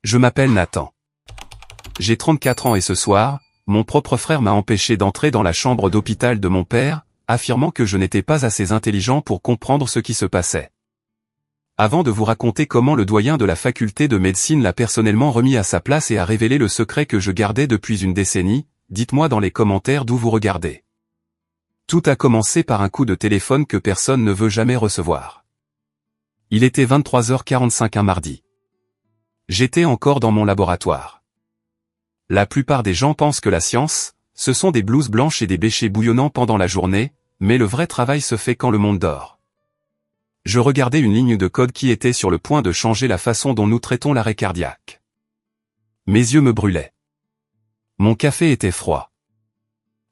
Je m'appelle Nathan. J'ai 34 ans et ce soir, mon propre frère m'a empêché d'entrer dans la chambre d'hôpital de mon père, affirmant que je n'étais pas assez intelligent pour comprendre ce qui se passait. Avant de vous raconter comment le doyen de la faculté de médecine l'a personnellement remis à sa place et a révélé le secret que je gardais depuis une décennie, dites-moi dans les commentaires d'où vous regardez. Tout a commencé par un coup de téléphone que personne ne veut jamais recevoir. Il était 23h45 un mardi. J'étais encore dans mon laboratoire. La plupart des gens pensent que la science, ce sont des blouses blanches et des béchets bouillonnants pendant la journée, mais le vrai travail se fait quand le monde dort. Je regardais une ligne de code qui était sur le point de changer la façon dont nous traitons l'arrêt cardiaque. Mes yeux me brûlaient. Mon café était froid.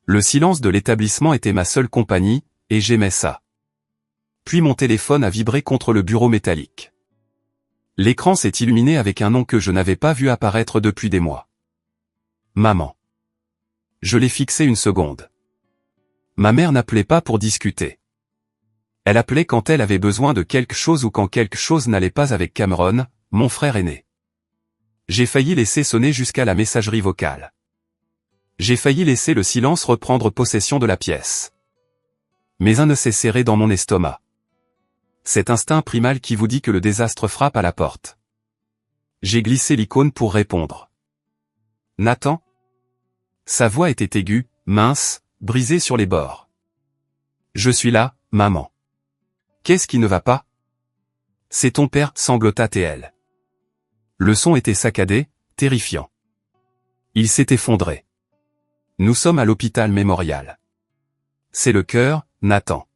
Le silence de l'établissement était ma seule compagnie, et j'aimais ça. Puis mon téléphone a vibré contre le bureau métallique. L'écran s'est illuminé avec un nom que je n'avais pas vu apparaître depuis des mois. Maman. Je l'ai fixé une seconde. Ma mère n'appelait pas pour discuter. Elle appelait quand elle avait besoin de quelque chose ou quand quelque chose n'allait pas avec Cameron, mon frère aîné. J'ai failli laisser sonner jusqu'à la messagerie vocale. J'ai failli laisser le silence reprendre possession de la pièce. Mais un nœud s'est serré dans mon estomac. Cet instinct primal qui vous dit que le désastre frappe à la porte. J'ai glissé l'icône pour répondre. Nathan ? Sa voix était aiguë, mince, brisée sur les bords. Je suis là, maman. Qu'est-ce qui ne va pas ? C'est ton père, sanglota T.L. Le son était saccadé, terrifiant. Il s'est effondré. Nous sommes à l'hôpital mémorial. C'est le cœur, Nathan.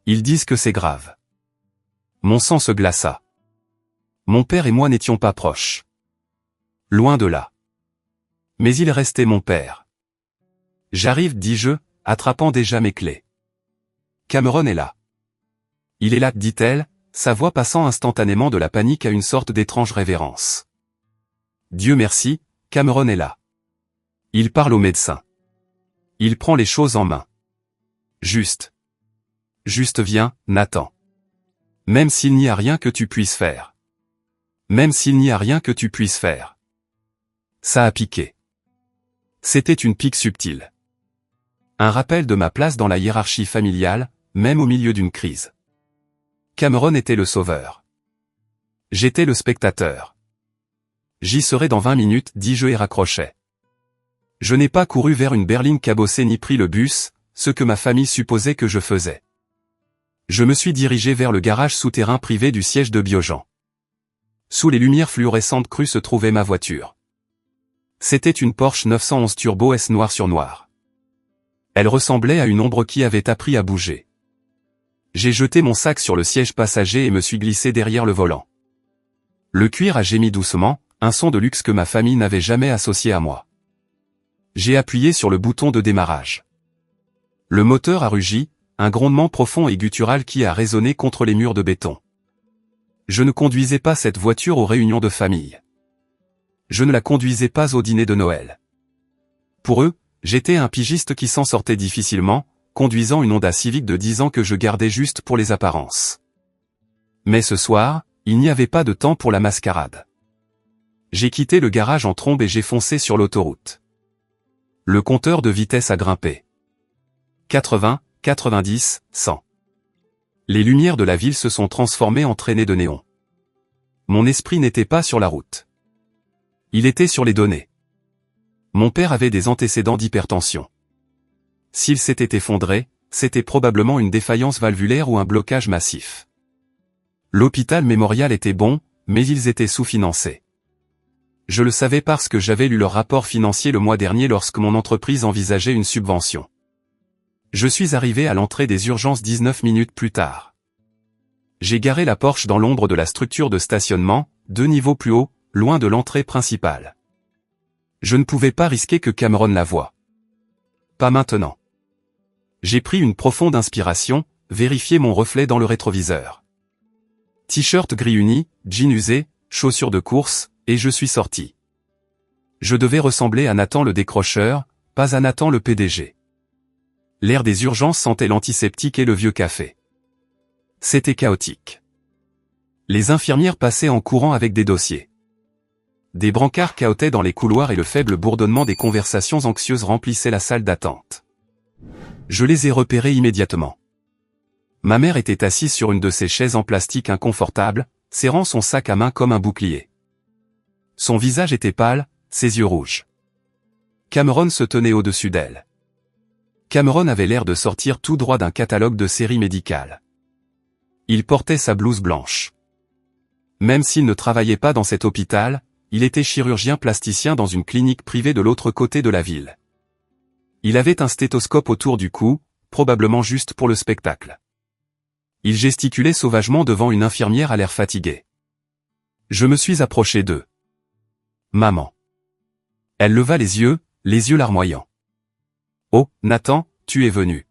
Ils disent que c'est grave. Mon sang se glaça. Mon père et moi n'étions pas proches. Loin de là. Mais il restait mon père. J'arrive, dis-je, attrapant déjà mes clés. Cameron est là. Il est là, dit-elle, sa voix passant instantanément de la panique à une sorte d'étrange révérence. Dieu merci, Cameron est là. Il parle au médecin. Il prend les choses en main. Juste viens, Nathan. Même s'il n'y a rien que tu puisses faire. Même s'il n'y a rien que tu puisses faire. Ça a piqué. C'était une pique subtile. Un rappel de ma place dans la hiérarchie familiale, même au milieu d'une crise. Cameron était le sauveur. J'étais le spectateur. J'y serai dans 20 minutes, dis-je et raccrochai. Je n'ai pas couru vers une berline cabossée ni pris le bus, ce que ma famille supposait que je faisais. Je me suis dirigé vers le garage souterrain privé du siège de Biogen. Sous les lumières fluorescentes crues se trouvait ma voiture. C'était une Porsche 911 Turbo S noir sur noir. Elle ressemblait à une ombre qui avait appris à bouger. J'ai jeté mon sac sur le siège passager et me suis glissé derrière le volant. Le cuir a gémi doucement, un son de luxe que ma famille n'avait jamais associé à moi. J'ai appuyé sur le bouton de démarrage. Le moteur a rugi, un grondement profond et guttural qui a résonné contre les murs de béton. Je ne conduisais pas cette voiture aux réunions de famille. Je ne la conduisais pas au dîner de Noël. Pour eux, j'étais un pigiste qui s'en sortait difficilement, conduisant une Honda Civic de 10 ans que je gardais juste pour les apparences. Mais ce soir, il n'y avait pas de temps pour la mascarade. J'ai quitté le garage en trombe et j'ai foncé sur l'autoroute. Le compteur de vitesse a grimpé. 80, 90, 100. Les lumières de la ville se sont transformées en traînées de néon. Mon esprit n'était pas sur la route. Il était sur les données. Mon père avait des antécédents d'hypertension. S'il s'était effondré, c'était probablement une défaillance valvulaire ou un blocage massif. L'hôpital mémorial était bon, mais ils étaient sous-financés. Je le savais parce que j'avais lu leur rapport financier le mois dernier lorsque mon entreprise envisageait une subvention. Je suis arrivé à l'entrée des urgences 19 minutes plus tard. J'ai garé la Porsche dans l'ombre de la structure de stationnement, 2 niveaux plus haut, loin de l'entrée principale. Je ne pouvais pas risquer que Cameron la voie. Pas maintenant. J'ai pris une profonde inspiration, vérifié mon reflet dans le rétroviseur. T-shirt gris uni, jean usé, chaussures de course, et je suis sorti. Je devais ressembler à Nathan le décrocheur, pas à Nathan le PDG. L'air des urgences sentait l'antiseptique et le vieux café. C'était chaotique. Les infirmières passaient en courant avec des dossiers. Des brancards cahotaient dans les couloirs et le faible bourdonnement des conversations anxieuses remplissait la salle d'attente. Je les ai repérés immédiatement. Ma mère était assise sur une de ces chaises en plastique inconfortable, serrant son sac à main comme un bouclier. Son visage était pâle, ses yeux rouges. Cameron se tenait au-dessus d'elle. Cameron avait l'air de sortir tout droit d'un catalogue de série médicale. Il portait sa blouse blanche. Même s'il ne travaillait pas dans cet hôpital, il était chirurgien plasticien dans une clinique privée de l'autre côté de la ville. Il avait un stéthoscope autour du cou, probablement juste pour le spectacle. Il gesticulait sauvagement devant une infirmière à l'air fatigué. Je me suis approché d'eux. Maman. Elle leva les yeux larmoyants. Oh, Nathan, tu es venu.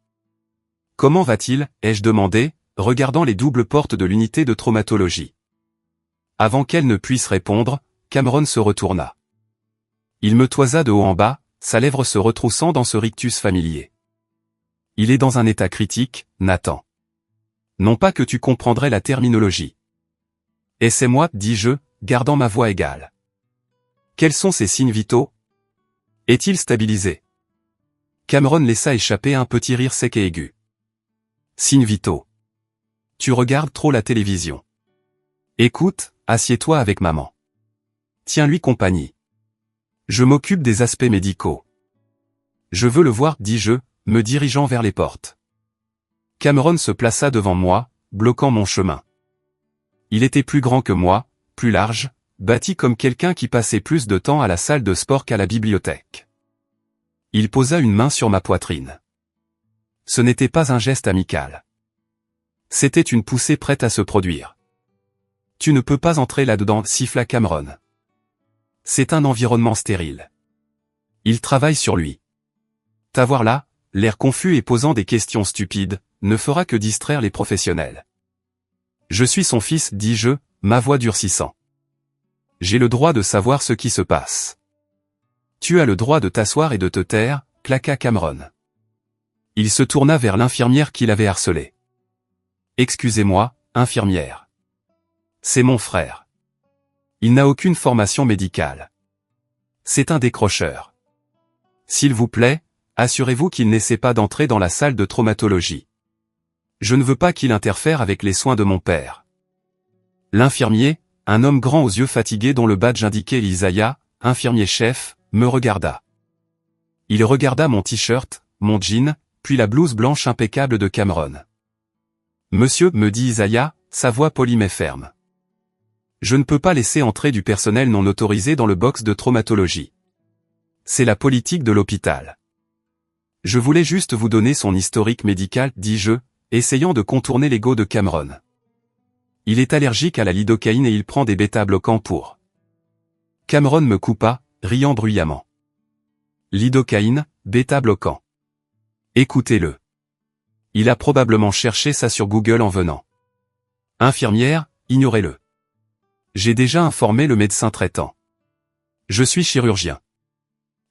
Comment va-t-il, ai-je demandé, regardant les doubles portes de l'unité de traumatologie. Avant qu'elle ne puisse répondre, Cameron se retourna. Il me toisa de haut en bas, sa lèvre se retroussant dans ce rictus familier. Il est dans un état critique, Nathan. Non pas que tu comprendrais la terminologie. Essaie-moi, dis-je, gardant ma voix égale. Quels sont ses signes vitaux? Est-il stabilisé? Cameron laissa échapper un petit rire sec et aigu. Signes vitaux. Tu regardes trop la télévision. Écoute, assieds-toi avec maman. Tiens-lui compagnie. Je m'occupe des aspects médicaux. Je veux le voir, dis-je, me dirigeant vers les portes. Cameron se plaça devant moi, bloquant mon chemin. Il était plus grand que moi, plus large, bâti comme quelqu'un qui passait plus de temps à la salle de sport qu'à la bibliothèque. Il posa une main sur ma poitrine. Ce n'était pas un geste amical. C'était une poussée prête à se produire. Tu ne peux pas entrer là-dedans, siffla Cameron. C'est un environnement stérile. Il travaille sur lui. T'avoir là, l'air confus et posant des questions stupides, ne fera que distraire les professionnels. Je suis son fils, dis-je, ma voix durcissant. J'ai le droit de savoir ce qui se passe. Tu as le droit de t'asseoir et de te taire, claqua Cameron. Il se tourna vers l'infirmière qui l'avait harcelé. Excusez-moi, infirmière. C'est mon frère. Il n'a aucune formation médicale. C'est un décrocheur. S'il vous plaît, assurez-vous qu'il n'essaie pas d'entrer dans la salle de traumatologie. Je ne veux pas qu'il interfère avec les soins de mon père. L'infirmier, un homme grand aux yeux fatigués dont le badge indiquait Isaiah, infirmier-chef, me regarda. Il regarda mon t-shirt, mon jean, puis la blouse blanche impeccable de Cameron. Monsieur, me dit Isaiah, sa voix polie mais ferme. Je ne peux pas laisser entrer du personnel non autorisé dans le box de traumatologie. C'est la politique de l'hôpital. Je voulais juste vous donner son historique médical, dis-je, essayant de contourner l'ego de Cameron. Il est allergique à la lidocaïne et il prend des bêta-bloquants pour. Cameron me coupa, riant bruyamment. Lidocaïne, bêta-bloquant. Écoutez-le. Il a probablement cherché ça sur Google en venant. Infirmière, ignorez-le. J'ai déjà informé le médecin traitant. Je suis chirurgien.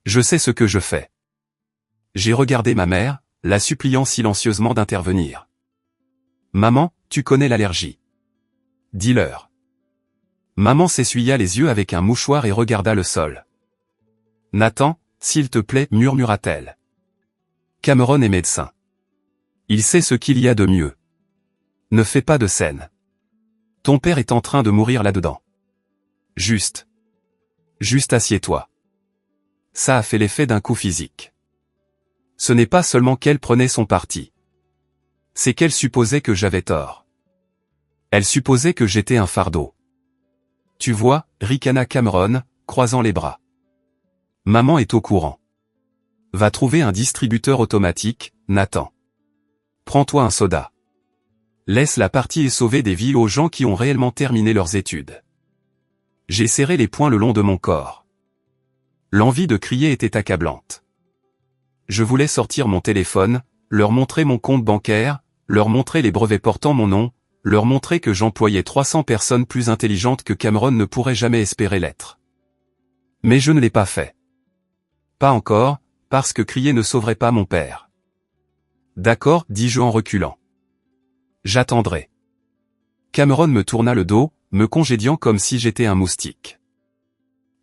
Je sais ce que je fais. J'ai regardé ma mère, la suppliant silencieusement d'intervenir. Maman, tu connais l'allergie. Dis-leur. Maman s'essuya les yeux avec un mouchoir et regarda le sol. Nathan, s'il te plaît, murmura-t-elle. Cameron est médecin. Il sait ce qu'il y a de mieux. Ne fais pas de scène. Ton père est en train de mourir là-dedans. Juste assieds-toi. Ça a fait l'effet d'un coup physique. Ce n'est pas seulement qu'elle prenait son parti. C'est qu'elle supposait que j'avais tort. Elle supposait que j'étais un fardeau. Tu vois, ricana Cameron, croisant les bras. Maman est au courant. Va trouver un distributeur automatique, Nathan. Prends-toi un soda. Laisse la partie et sauver des vies aux gens qui ont réellement terminé leurs études. J'ai serré les poings le long de mon corps. L'envie de crier était accablante. Je voulais sortir mon téléphone, leur montrer mon compte bancaire, leur montrer les brevets portant mon nom, leur montrer que j'employais 300 personnes plus intelligentes que Cameron ne pourrait jamais espérer l'être. Mais je ne l'ai pas fait. Pas encore, parce que crier ne sauverait pas mon père. D'accord, dis-je en reculant. J'attendrai. Cameron me tourna le dos, me congédiant comme si j'étais un moustique.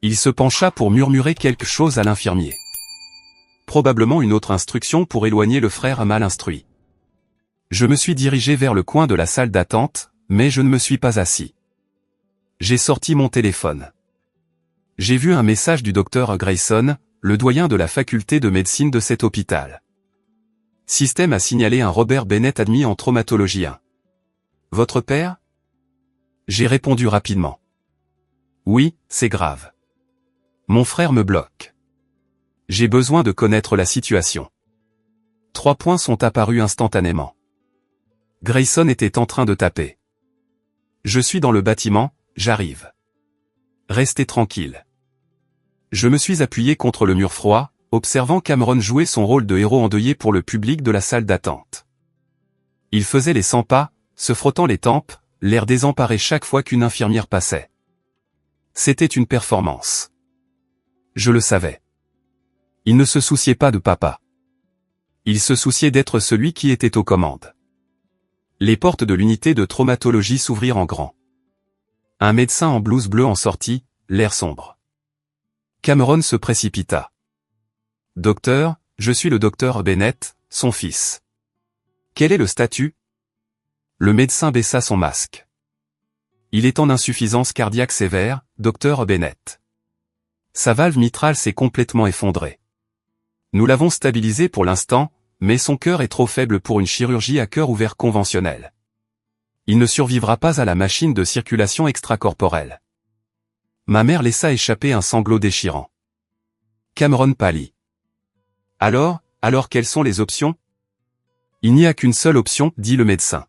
Il se pencha pour murmurer quelque chose à l'infirmier. Probablement une autre instruction pour éloigner le frère mal instruit. Je me suis dirigé vers le coin de la salle d'attente, mais je ne me suis pas assis. J'ai sorti mon téléphone. J'ai vu un message du docteur Grayson, le doyen de la faculté de médecine de cet hôpital. Système a signalé un Robert Bennett admis en traumatologie 1. Votre père? J'ai répondu rapidement. Oui, c'est grave. Mon frère me bloque. J'ai besoin de connaître la situation. 3 points sont apparus instantanément. Grayson était en train de taper. Je suis dans le bâtiment, j'arrive. Restez tranquille. Je me suis appuyé contre le mur froid, observant Cameron jouer son rôle de héros endeuillé pour le public de la salle d'attente. Il faisait les 100 pas, se frottant les tempes, l'air désemparé chaque fois qu'une infirmière passait. C'était une performance. Je le savais. Il ne se souciait pas de papa. Il se souciait d'être celui qui était aux commandes. Les portes de l'unité de traumatologie s'ouvrirent en grand. Un médecin en blouse bleue en sortit, l'air sombre. Cameron se précipita. « Docteur, je suis le docteur Bennett, son fils. Quel est le statut ?» Le médecin baissa son masque. « Il est en insuffisance cardiaque sévère, docteur Bennett. Sa valve mitrale s'est complètement effondrée. Nous l'avons stabilisé pour l'instant, mais son cœur est trop faible pour une chirurgie à cœur ouvert conventionnelle. Il ne survivra pas à la machine de circulation extracorporelle. » Ma mère laissa échapper un sanglot déchirant. Cameron pâlit. « Alors quelles sont les options ?» Il n'y a qu'une seule option, dit le médecin.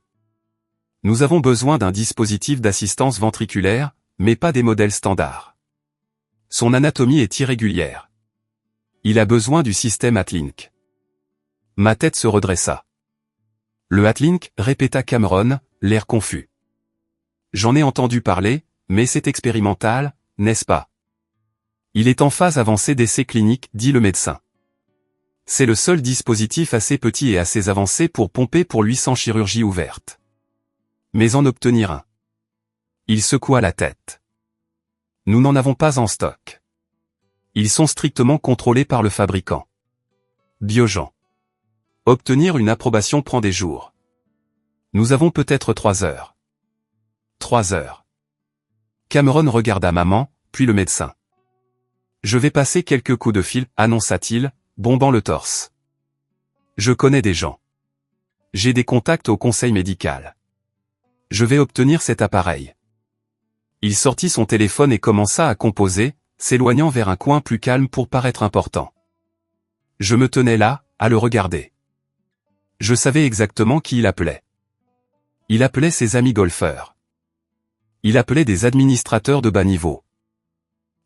Nous avons besoin d'un dispositif d'assistance ventriculaire, mais pas des modèles standards. Son anatomie est irrégulière. Il a besoin du système Atlink. Ma tête se redressa. Le Atlink, répéta Cameron, l'air confus. J'en ai entendu parler, mais c'est expérimental, n'est-ce pas? Il est en phase avancée d'essais cliniques, dit le médecin. C'est le seul dispositif assez petit et assez avancé pour pomper pour lui sans chirurgie ouverte. Mais en obtenir un. Il secoua la tête. Nous n'en avons pas en stock. Ils sont strictement contrôlés par le fabricant. Biogen. Obtenir une approbation prend des jours. Nous avons peut-être 3 heures. 3 heures. Cameron regarda maman, puis le médecin. Je vais passer quelques coups de fil, annonça-t-il, bombant le torse. Je connais des gens. J'ai des contacts au conseil médical. Je vais obtenir cet appareil. Il sortit son téléphone et commença à composer, s'éloignant vers un coin plus calme pour paraître important. Je me tenais là, à le regarder. Je savais exactement qui il appelait. Il appelait ses amis golfeurs. Il appelait des administrateurs de bas niveau.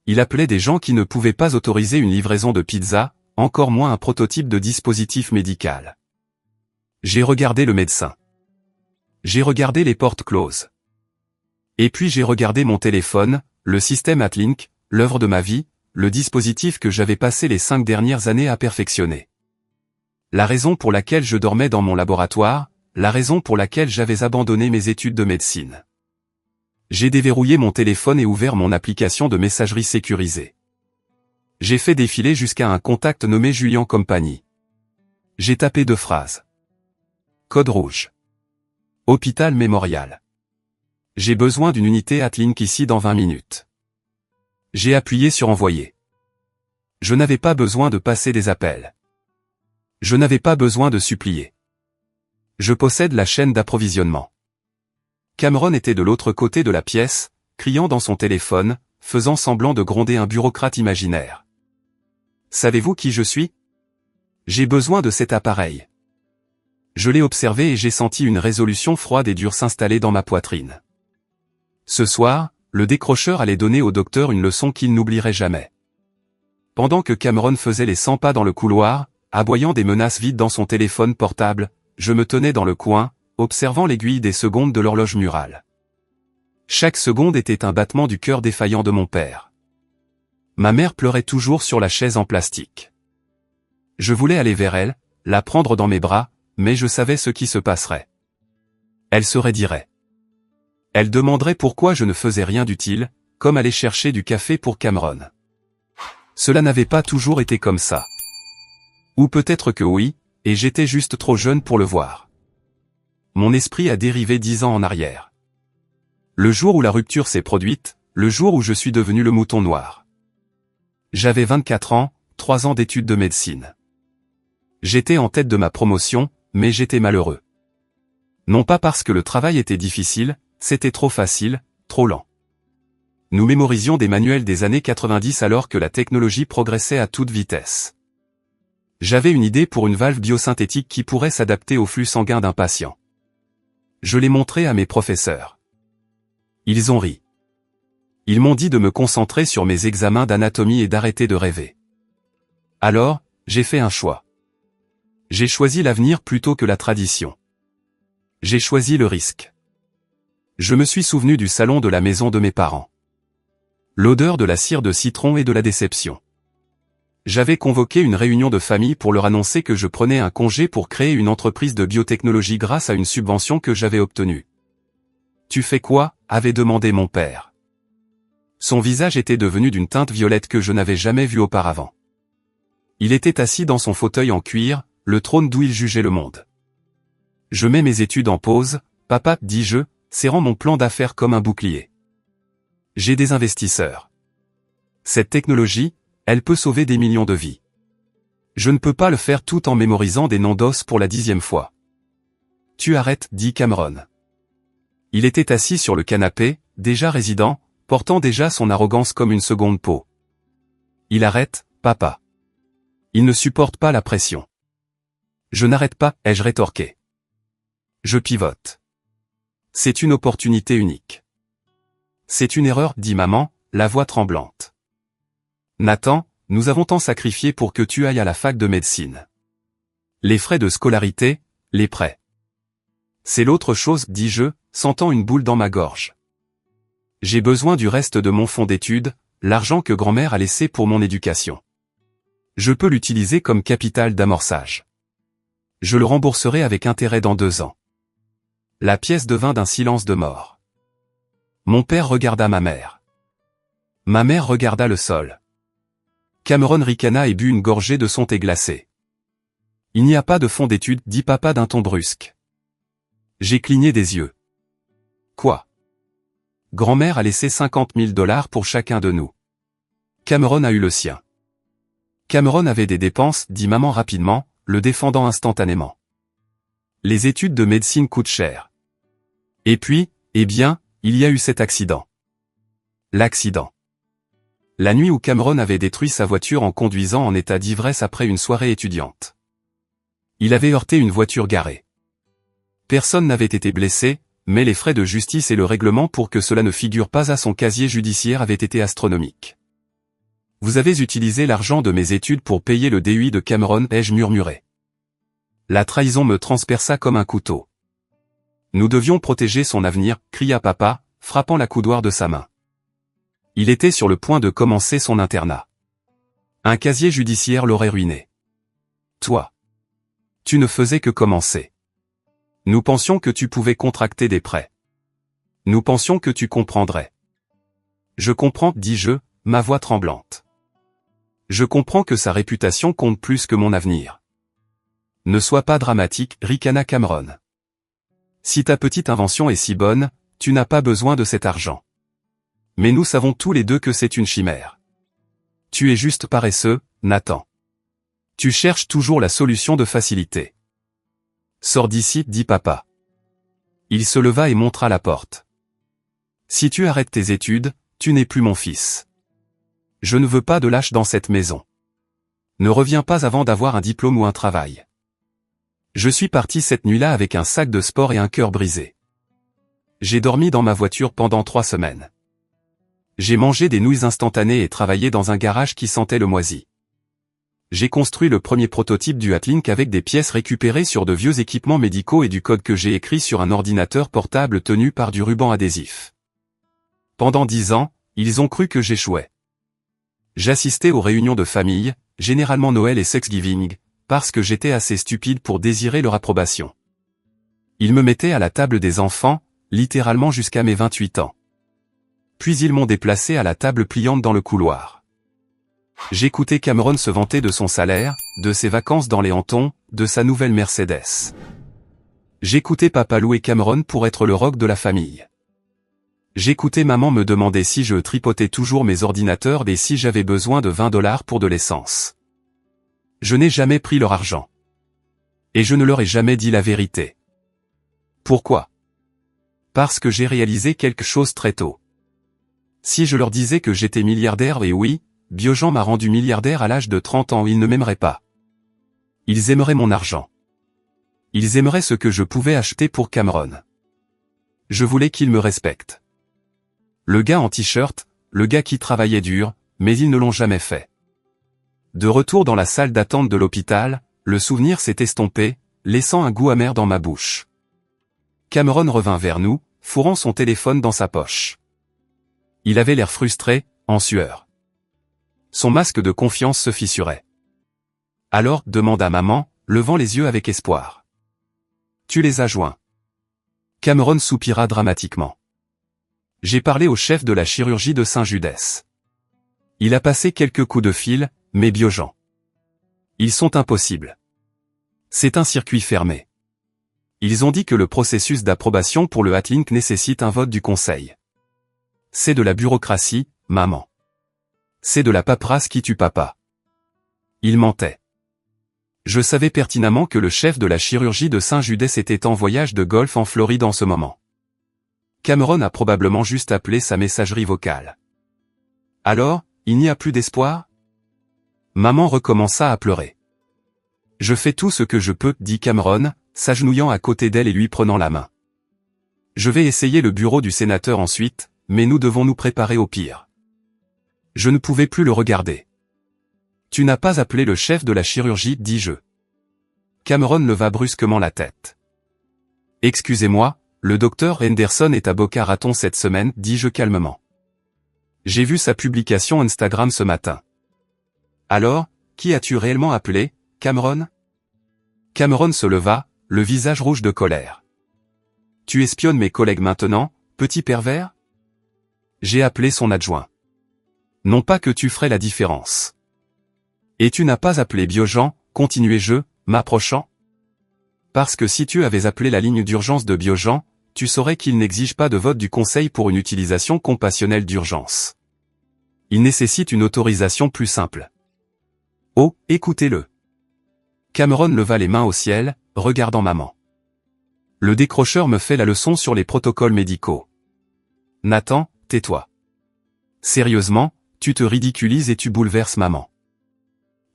Il appelait des gens qui ne pouvaient pas autoriser une livraison de pizza, encore moins un prototype de dispositif médical. J'ai regardé le médecin. J'ai regardé les portes closes. Et puis j'ai regardé mon téléphone, le système Atlink, l'œuvre de ma vie, le dispositif que j'avais passé les 5 dernières années à perfectionner. La raison pour laquelle je dormais dans mon laboratoire, la raison pour laquelle j'avais abandonné mes études de médecine. J'ai déverrouillé mon téléphone et ouvert mon application de messagerie sécurisée. J'ai fait défiler jusqu'à un contact nommé Julien Compagnie. J'ai tapé 2 phrases. Code rouge. Hôpital Mémorial. J'ai besoin d'une unité Atlink ici dans 20 minutes. J'ai appuyé sur envoyer. Je n'avais pas besoin de passer des appels. Je n'avais pas besoin de supplier. Je possède la chaîne d'approvisionnement. Cameron était de l'autre côté de la pièce, criant dans son téléphone, faisant semblant de gronder un bureaucrate imaginaire. Savez-vous qui je suis? J'ai besoin de cet appareil. Je l'ai observé et j'ai senti une résolution froide et dure s'installer dans ma poitrine. Ce soir, le décrocheur allait donner au docteur une leçon qu'il n'oublierait jamais. Pendant que Cameron faisait les 100 pas dans le couloir, aboyant des menaces vides dans son téléphone portable, je me tenais dans le coin, observant l'aiguille des secondes de l'horloge murale. Chaque seconde était un battement du cœur défaillant de mon père. Ma mère pleurait toujours sur la chaise en plastique. Je voulais aller vers elle, la prendre dans mes bras, mais je savais ce qui se passerait. Elle se raidirait. Elle demanderait pourquoi je ne faisais rien d'utile, comme aller chercher du café pour Cameron. Cela n'avait pas toujours été comme ça. Ou peut-être que oui, et j'étais juste trop jeune pour le voir. Mon esprit a dérivé 10 ans en arrière. Le jour où la rupture s'est produite, le jour où je suis devenu le mouton noir. J'avais 24 ans, 3 ans d'études de médecine. J'étais en tête de ma promotion, mais j'étais malheureux. Non pas parce que le travail était difficile, c'était trop facile, trop lent. Nous mémorisions des manuels des années 90 alors que la technologie progressait à toute vitesse. J'avais une idée pour une valve biosynthétique qui pourrait s'adapter au flux sanguin d'un patient. Je l'ai montré à mes professeurs. Ils ont ri. Ils m'ont dit de me concentrer sur mes examens d'anatomie et d'arrêter de rêver. Alors, j'ai fait un choix. J'ai choisi l'avenir plutôt que la tradition. J'ai choisi le risque. Je me suis souvenu du salon de la maison de mes parents. L'odeur de la cire de citron et de la déception. J'avais convoqué une réunion de famille pour leur annoncer que je prenais un congé pour créer une entreprise de biotechnologie grâce à une subvention que j'avais obtenue. « Tu fais quoi ?» avait demandé mon père. Son visage était devenu d'une teinte violette que je n'avais jamais vue auparavant. Il était assis dans son fauteuil en cuir, le trône d'où il jugeait le monde. « Je mets mes études en pause, papa, dis-je, serrant mon plan d'affaires comme un bouclier. J'ai des investisseurs. Cette technologie, elle peut sauver des millions de vies. Je ne peux pas le faire tout en mémorisant des noms d'os pour la 10e fois. Tu arrêtes, dit Cameron. Il était assis sur le canapé, déjà résident, portant déjà son arrogance comme une seconde peau. Il arrête, papa. Il ne supporte pas la pression. Je n'arrête pas, ai-je rétorqué. Je pivote. C'est une opportunité unique. C'est une erreur, dit maman, la voix tremblante. Nathan, nous avons tant sacrifié pour que tu ailles à la fac de médecine. Les frais de scolarité, les prêts. C'est l'autre chose, dis-je, sentant une boule dans ma gorge. J'ai besoin du reste de mon fonds d'études, l'argent que grand-mère a laissé pour mon éducation. Je peux l'utiliser comme capital d'amorçage. Je le rembourserai avec intérêt dans 2 ans. La pièce devint d'un silence de mort. Mon père regarda ma mère. Ma mère regarda le sol. Cameron ricana et but une gorgée de son thé glacé. Il n'y a pas de fonds d'études, dit papa d'un ton brusque. J'ai cligné des yeux. Quoi? Grand-mère a laissé 50 000 $ pour chacun de nous. Cameron a eu le sien. Cameron avait des dépenses, dit maman rapidement, le défendant instantanément. Les études de médecine coûtent cher. Et puis, eh bien, il y a eu cet accident. L'accident. La nuit où Cameron avait détruit sa voiture en conduisant en état d'ivresse après une soirée étudiante. Il avait heurté une voiture garée. Personne n'avait été blessé, mais les frais de justice et le règlement pour que cela ne figure pas à son casier judiciaire avaient été astronomiques. Vous avez utilisé l'argent de mes études pour payer le DUI de Cameron, ai-je murmuré. La trahison me transperça comme un couteau. Nous devions protéger son avenir, cria papa, frappant la coudoir de sa main. Il était sur le point de commencer son internat. Un casier judiciaire l'aurait ruiné. Toi. Tu ne faisais que commencer. Nous pensions que tu pouvais contracter des prêts. Nous pensions que tu comprendrais. Je comprends, dis-je, ma voix tremblante. Je comprends que sa réputation compte plus que mon avenir. Ne sois pas dramatique, ricana Cameron. Si ta petite invention est si bonne, tu n'as pas besoin de cet argent. Mais nous savons tous les deux que c'est une chimère. Tu es juste paresseux, Nathan. Tu cherches toujours la solution de facilité. Sors d'ici, dit papa. Il se leva et montra la porte. Si tu arrêtes tes études, tu n'es plus mon fils. Je ne veux pas de lâche dans cette maison. Ne reviens pas avant d'avoir un diplôme ou un travail. Je suis parti cette nuit-là avec un sac de sport et un cœur brisé. J'ai dormi dans ma voiture pendant 3 semaines. J'ai mangé des nouilles instantanées et travaillé dans un garage qui sentait le moisi. J'ai construit le premier prototype du Hatlink avec des pièces récupérées sur de vieux équipements médicaux et du code que j'ai écrit sur un ordinateur portable tenu par du ruban adhésif. Pendant 10 ans, ils ont cru que j'échouais. J'assistais aux réunions de famille, généralement Noël et Thanksgiving, parce que j'étais assez stupide pour désirer leur approbation. Ils me mettaient à la table des enfants, littéralement jusqu'à mes 28 ans. Puis ils m'ont déplacé à la table pliante dans le couloir. J'écoutais Cameron se vanter de son salaire, de ses vacances dans les Hamptons, de sa nouvelle Mercedes. J'écoutais papa louer Cameron pour être le rock de la famille. J'écoutais maman me demander si je tripotais toujours mes ordinateurs et si j'avais besoin de 20 $ pour de l'essence. Je n'ai jamais pris leur argent. Et je ne leur ai jamais dit la vérité. Pourquoi? Parce que j'ai réalisé quelque chose très tôt. Si je leur disais que j'étais milliardaire, et oui, Biogen m'a rendu milliardaire à l'âge de 30 ans, ils ne m'aimeraient pas. Ils aimeraient mon argent. Ils aimeraient ce que je pouvais acheter pour Cameron. Je voulais qu'ils me respectent. Le gars en t-shirt, le gars qui travaillait dur, mais ils ne l'ont jamais fait. De retour dans la salle d'attente de l'hôpital, le souvenir s'est estompé, laissant un goût amer dans ma bouche. Cameron revint vers nous, fourrant son téléphone dans sa poche. Il avait l'air frustré, en sueur. Son masque de confiance se fissurait. Alors, demanda maman, levant les yeux avec espoir. Tu les as joints. Cameron soupira dramatiquement. J'ai parlé au chef de la chirurgie de Saint-Judès. Il a passé quelques coups de fil, mais Biogen. Ils sont impossibles. C'est un circuit fermé. Ils ont dit que le processus d'approbation pour le Hatlink nécessite un vote du conseil. C'est de la bureaucratie, maman. C'est de la paperasse qui tue papa. Il mentait. Je savais pertinemment que le chef de la chirurgie de Saint-Judès était en voyage de golf en Floride en ce moment. Cameron a probablement juste appelé sa messagerie vocale. Alors, il n'y a plus d'espoir? Maman recommença à pleurer. Je fais tout ce que je peux, dit Cameron, s'agenouillant à côté d'elle et lui prenant la main. Je vais essayer le bureau du sénateur ensuite, mais nous devons nous préparer au pire. Je ne pouvais plus le regarder. Tu n'as pas appelé le chef de la chirurgie, dis-je. Cameron leva brusquement la tête. Excusez-moi, le docteur Henderson est à Boca Raton cette semaine, dis-je calmement. J'ai vu sa publication Instagram ce matin. Alors, qui as-tu réellement appelé, Cameron? Cameron se leva, le visage rouge de colère. Tu espionnes mes collègues maintenant, petit pervers? J'ai appelé son adjoint. Non pas que tu ferais la différence. Et tu n'as pas appelé Biogen, continuai-je, m'approchant? Parce que si tu avais appelé la ligne d'urgence de Biogen, tu saurais qu'il n'exige pas de vote du conseil pour une utilisation compassionnelle d'urgence. Il nécessite une autorisation plus simple. Oh, écoutez-le. Cameron leva les mains au ciel, regardant maman. Le décrocheur me fait la leçon sur les protocoles médicaux. Nathan, tais-toi. Sérieusement, tu te ridiculises et tu bouleverses maman.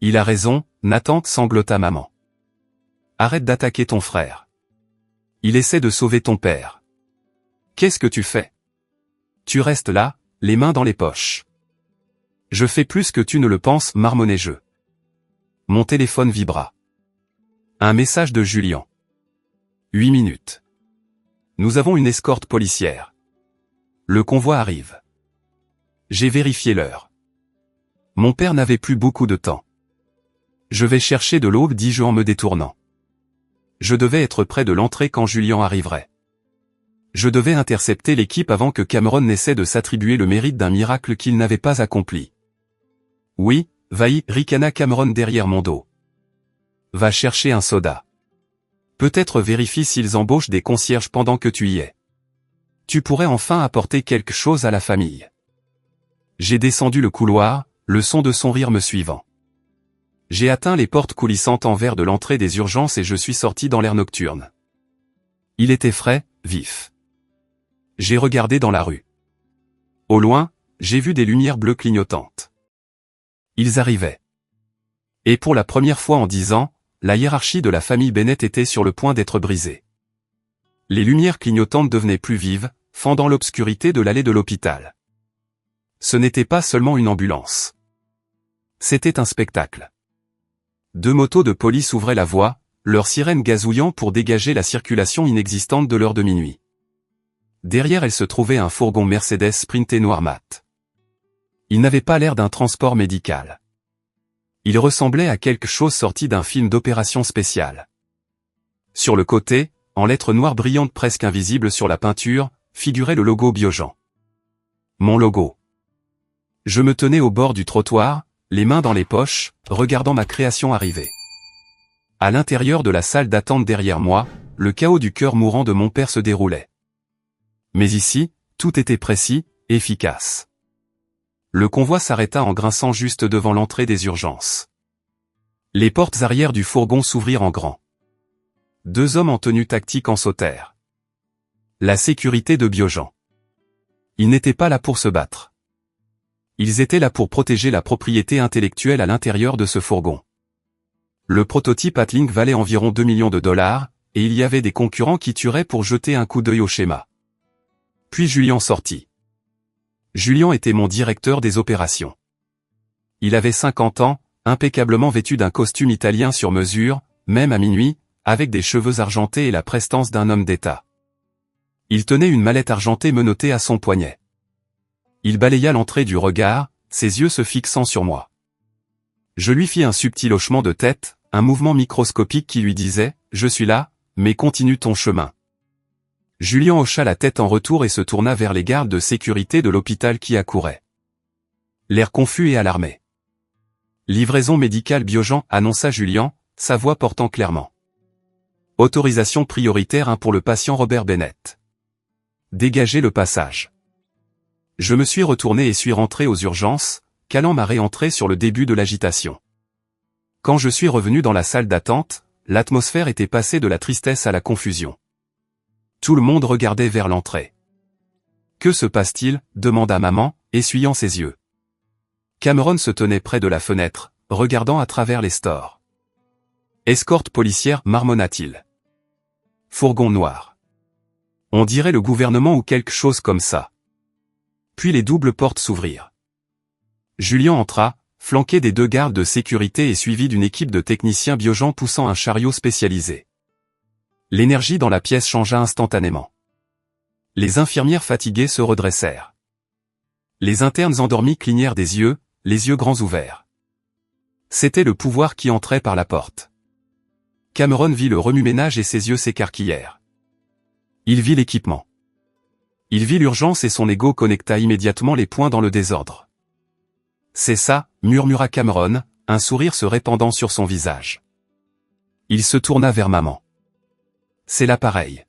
Il a raison, Nathan, sanglota maman. Arrête d'attaquer ton frère. Il essaie de sauver ton père. Qu'est-ce que tu fais? Tu restes là, les mains dans les poches. Je fais plus que tu ne le penses, marmonnai-je. Mon téléphone vibra. Un message de Julien. 8 minutes. Nous avons une escorte policière. Le convoi arrive. J'ai vérifié l'heure. Mon père n'avait plus beaucoup de temps. Je vais chercher de l'eau, dis-je en me détournant. Je devais être près de l'entrée quand Julien arriverait. Je devais intercepter l'équipe avant que Cameron n'essaie de s'attribuer le mérite d'un miracle qu'il n'avait pas accompli. Oui, va-y, ricana Cameron derrière mon dos. Va chercher un soda. Peut-être vérifie s'ils embauchent des concierges pendant que tu y es. Tu pourrais enfin apporter quelque chose à la famille. J'ai descendu le couloir, le son de son rire me suivant. J'ai atteint les portes coulissantes en verre de l'entrée des urgences et je suis sorti dans l'air nocturne. Il était frais, vif. J'ai regardé dans la rue. Au loin, j'ai vu des lumières bleues clignotantes. Ils arrivaient. Et pour la première fois en 10 ans, la hiérarchie de la famille Bennett était sur le point d'être brisée. Les lumières clignotantes devenaient plus vives, fendant l'obscurité de l'allée de l'hôpital. Ce n'était pas seulement une ambulance. C'était un spectacle. 2 motos de police ouvraient la voie, leurs sirènes gazouillant pour dégager la circulation inexistante de l'heure de minuit. Derrière elles se trouvait un fourgon Mercedes sprinté noir mat. Il n'avait pas l'air d'un transport médical. Il ressemblait à quelque chose sorti d'un film d'opération spéciale. Sur le côté, en lettres noires brillantes presque invisibles sur la peinture, figurait le logo Biogen. Mon logo. Je me tenais au bord du trottoir, les mains dans les poches, regardant ma création arriver. À l'intérieur de la salle d'attente derrière moi, le chaos du cœur mourant de mon père se déroulait. Mais ici, tout était précis, efficace. Le convoi s'arrêta en grinçant juste devant l'entrée des urgences. Les portes arrière du fourgon s'ouvrirent en grand. 2 hommes en tenue tactique en sautèrent. La sécurité de Biogen. Ils n'étaient pas là pour se battre. Ils étaient là pour protéger la propriété intellectuelle à l'intérieur de ce fourgon. Le prototype Atling valait environ 2 millions de dollars, et il y avait des concurrents qui tueraient pour jeter un coup d'œil au schéma. Puis Julian sortit. Julian était mon directeur des opérations. Il avait 50 ans, impeccablement vêtu d'un costume italien sur mesure, même à minuit, avec des cheveux argentés et la prestance d'un homme d'État. Il tenait une mallette argentée menottée à son poignet. Il balaya l'entrée du regard, ses yeux se fixant sur moi. Je lui fis un subtil hochement de tête, un mouvement microscopique qui lui disait « Je suis là, mais continue ton chemin ». Julian hocha la tête en retour et se tourna vers les gardes de sécurité de l'hôpital qui accouraient. L'air confus et alarmé. « Livraison médicale Biogen » annonça Julian, sa voix portant clairement. « Autorisation prioritaire 1 pour le patient Robert Bennett. Dégagez le passage. » Je me suis retourné et suis rentré aux urgences, calant ma réentrée sur le début de l'agitation. Quand je suis revenu dans la salle d'attente, l'atmosphère était passée de la tristesse à la confusion. Tout le monde regardait vers l'entrée. « Que se passe-t-il » demanda maman, essuyant ses yeux. Cameron se tenait près de la fenêtre, regardant à travers les stores. « Escorte policière » marmonna-t-il. « Fourgon noir. On dirait le gouvernement ou quelque chose comme ça. » Puis les doubles portes s'ouvrirent. Julian entra, flanqué des 2 gardes de sécurité et suivi d'une équipe de techniciens Biogen poussant un chariot spécialisé. L'énergie dans la pièce changea instantanément. Les infirmières fatiguées se redressèrent. Les internes endormis clignèrent des yeux, les yeux grands ouverts. C'était le pouvoir qui entrait par la porte. Cameron vit le remue-ménage et ses yeux s'écarquillèrent. Il vit l'équipement. Il vit l'urgence et son ego connecta immédiatement les points dans le désordre. « C'est ça », murmura Cameron, un sourire se répandant sur son visage. Il se tourna vers maman. « C'est l'appareil.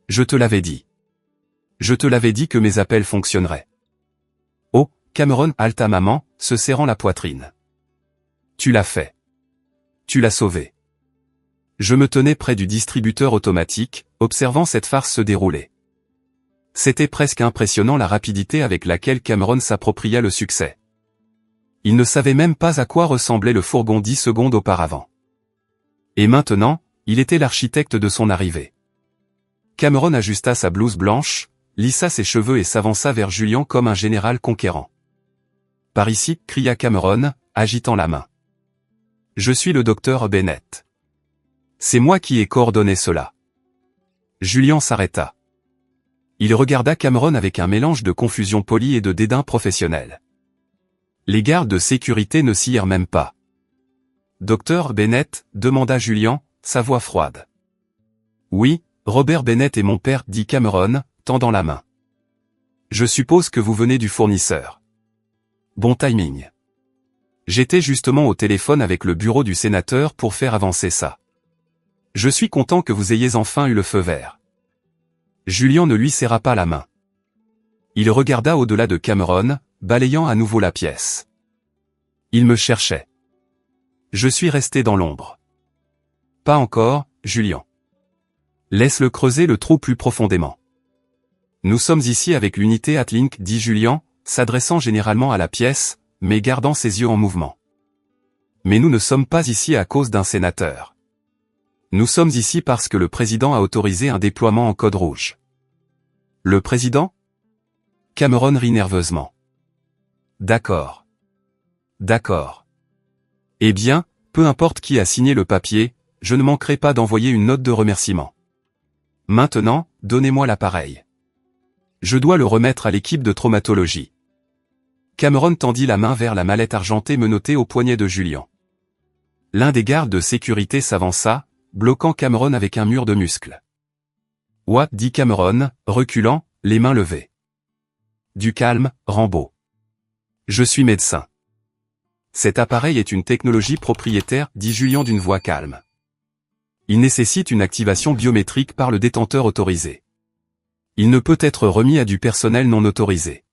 Je te l'avais dit. Je te l'avais dit que mes appels fonctionneraient. » Oh, Cameron haleta maman, se serrant la poitrine. « Tu l'as fait. Tu l'as sauvé. » Je me tenais près du distributeur automatique, observant cette farce se dérouler. C'était presque impressionnant la rapidité avec laquelle Cameron s'appropria le succès. Il ne savait même pas à quoi ressemblait le fourgon 10 secondes auparavant. Et maintenant, il était l'architecte de son arrivée. Cameron ajusta sa blouse blanche, lissa ses cheveux et s'avança vers Julian comme un général conquérant. « Par ici » cria Cameron, agitant la main. « Je suis le docteur Bennett. C'est moi qui ai coordonné cela. » Julian s'arrêta. Il regarda Cameron avec un mélange de confusion polie et de dédain professionnel. Les gardes de sécurité ne s'y hirent même pas. « Docteur Bennett » demanda Julian, sa voix froide. « Oui, Robert Bennett est mon père » dit Cameron, tendant la main. « Je suppose que vous venez du fournisseur. Bon timing. J'étais justement au téléphone avec le bureau du sénateur pour faire avancer ça. Je suis content que vous ayez enfin eu le feu vert. » Julian ne lui serra pas la main. Il regarda au-delà de Cameron, balayant à nouveau la pièce. Il me cherchait. Je suis resté dans l'ombre. Pas encore, Julian. Laisse-le creuser le trou plus profondément. Nous sommes ici avec l'unité Atling, dit Julian, s'adressant généralement à la pièce, mais gardant ses yeux en mouvement. Mais nous ne sommes pas ici à cause d'un sénateur. Nous sommes ici parce que le président a autorisé un déploiement en code rouge. Le président ? Cameron rit nerveusement. D'accord. D'accord. Eh bien, peu importe qui a signé le papier, je ne manquerai pas d'envoyer une note de remerciement. Maintenant, donnez-moi l'appareil. Je dois le remettre à l'équipe de traumatologie. Cameron tendit la main vers la mallette argentée menottée au poignet de Julian. L'un des gardes de sécurité s'avança, bloquant Cameron avec un mur de muscles. « Ouah » dit Cameron, reculant, les mains levées. « Du calme, Rambo. Je suis médecin. Cet appareil est une technologie propriétaire, dit Julien d'une voix calme. Il nécessite une activation biométrique par le détenteur autorisé. Il ne peut être remis à du personnel non autorisé.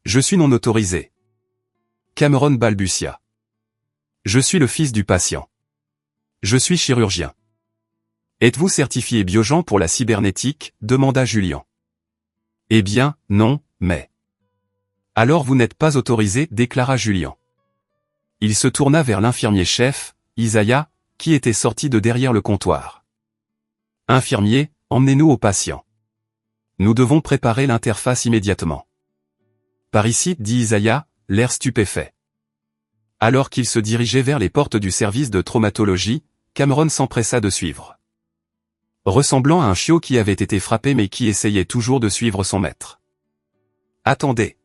Je suis non autorisé. Cameron balbutia. Je suis le fils du patient. Je suis chirurgien. Êtes-vous certifié Biogen pour la cybernétique, demanda Julien. Eh bien, non, mais... Alors vous n'êtes pas autorisé, déclara Julien. Il se tourna vers l'infirmier-chef, Isaiah, qui était sorti de derrière le comptoir. Infirmier, emmenez-nous au patient. Nous devons préparer l'interface immédiatement. Par ici, dit Isaiah, l'air stupéfait. Alors qu'il se dirigeait vers les portes du service de traumatologie, Cameron s'empressa de suivre. Ressemblant à un chiot qui avait été frappé mais qui essayait toujours de suivre son maître. Attendez.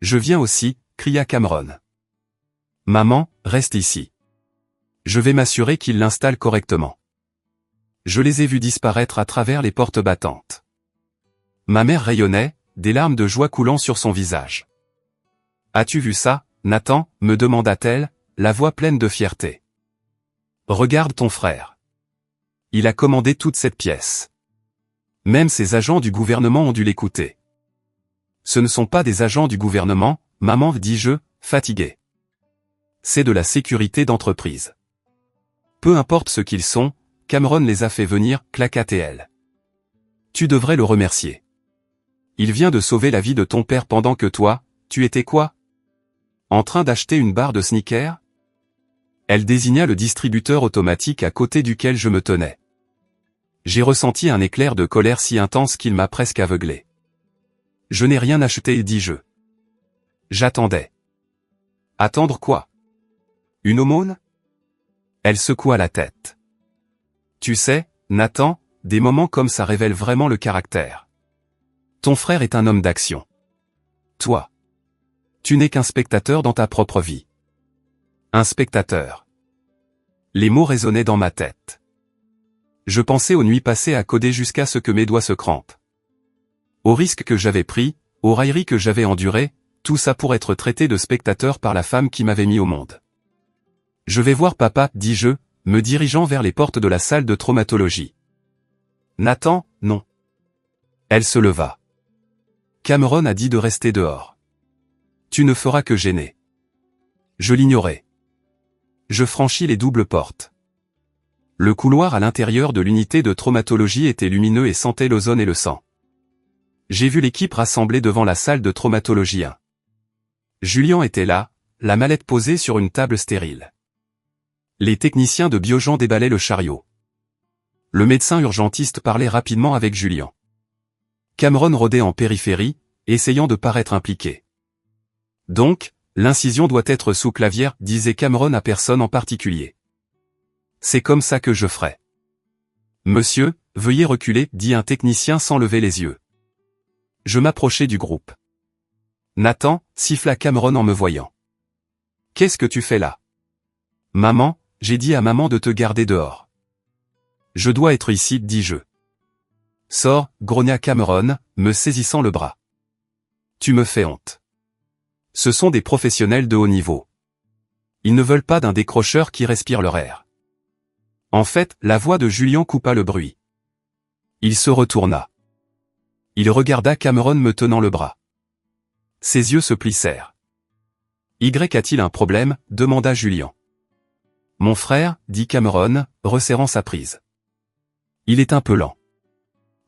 Je viens aussi, cria Cameron. Maman, reste ici. Je vais m'assurer qu'il l'installe correctement. Je les ai vus disparaître à travers les portes battantes. Ma mère rayonnait, des larmes de joie coulant sur son visage. As-tu vu ça, Nathan, me demanda-t-elle, la voix pleine de fierté. Regarde ton frère. Il a commandé toute cette pièce. Même ces agents du gouvernement ont dû l'écouter. Ce ne sont pas des agents du gouvernement, maman, dis-je, fatigué. C'est de la sécurité d'entreprise. Peu importe ce qu'ils sont, Cameron les a fait venir, claqua-t-elle. Tu devrais le remercier. Il vient de sauver la vie de ton père pendant que toi, tu étais quoi? En train d'acheter une barre de Snickers? Elle désigna le distributeur automatique à côté duquel je me tenais. J'ai ressenti un éclair de colère si intense qu'il m'a presque aveuglé. Je n'ai rien acheté, dis-je. J'attendais. Attendre quoi? Une aumône? Elle secoua la tête. Tu sais, Nathan, des moments comme ça révèlent vraiment le caractère. Ton frère est un homme d'action. Toi. Tu n'es qu'un spectateur dans ta propre vie. Un spectateur. Les mots résonnaient dans ma tête. Je pensais aux nuits passées à coder jusqu'à ce que mes doigts se crampent. Aux risques que j'avais pris, aux railleries que j'avais endurées, tout ça pour être traité de spectateur par la femme qui m'avait mis au monde. Je vais voir papa, dis-je, me dirigeant vers les portes de la salle de traumatologie. Nathan, non. Elle se leva. Cameron a dit de rester dehors. Tu ne feras que gêner. Je l'ignorais. Je franchis les doubles portes. Le couloir à l'intérieur de l'unité de traumatologie était lumineux et sentait l'ozone et le sang. J'ai vu l'équipe rassemblée devant la salle de traumatologie 1. Julien était là, la mallette posée sur une table stérile. Les techniciens de Biogen déballaient le chariot. Le médecin urgentiste parlait rapidement avec Julien. Cameron rôdait en périphérie, essayant de paraître impliqué. Donc, l'incision doit être sous clavière, disait Cameron à personne en particulier. C'est comme ça que je ferai. Monsieur, veuillez reculer, dit un technicien sans lever les yeux. Je m'approchai du groupe. Nathan, siffla Cameron en me voyant. Qu'est-ce que tu fais là? Maman, j'ai dit à maman de te garder dehors. Je dois être ici, dis-je. Sors, grogna Cameron, me saisissant le bras. Tu me fais honte. Ce sont des professionnels de haut niveau. Ils ne veulent pas d'un décrocheur qui respire leur air. En fait, la voix de Julien coupa le bruit. Il se retourna. Il regarda Cameron me tenant le bras. Ses yeux se plissèrent. Y a-t-il un problème, demanda Julien. Mon frère, dit Cameron, resserrant sa prise. Il est un peu lent.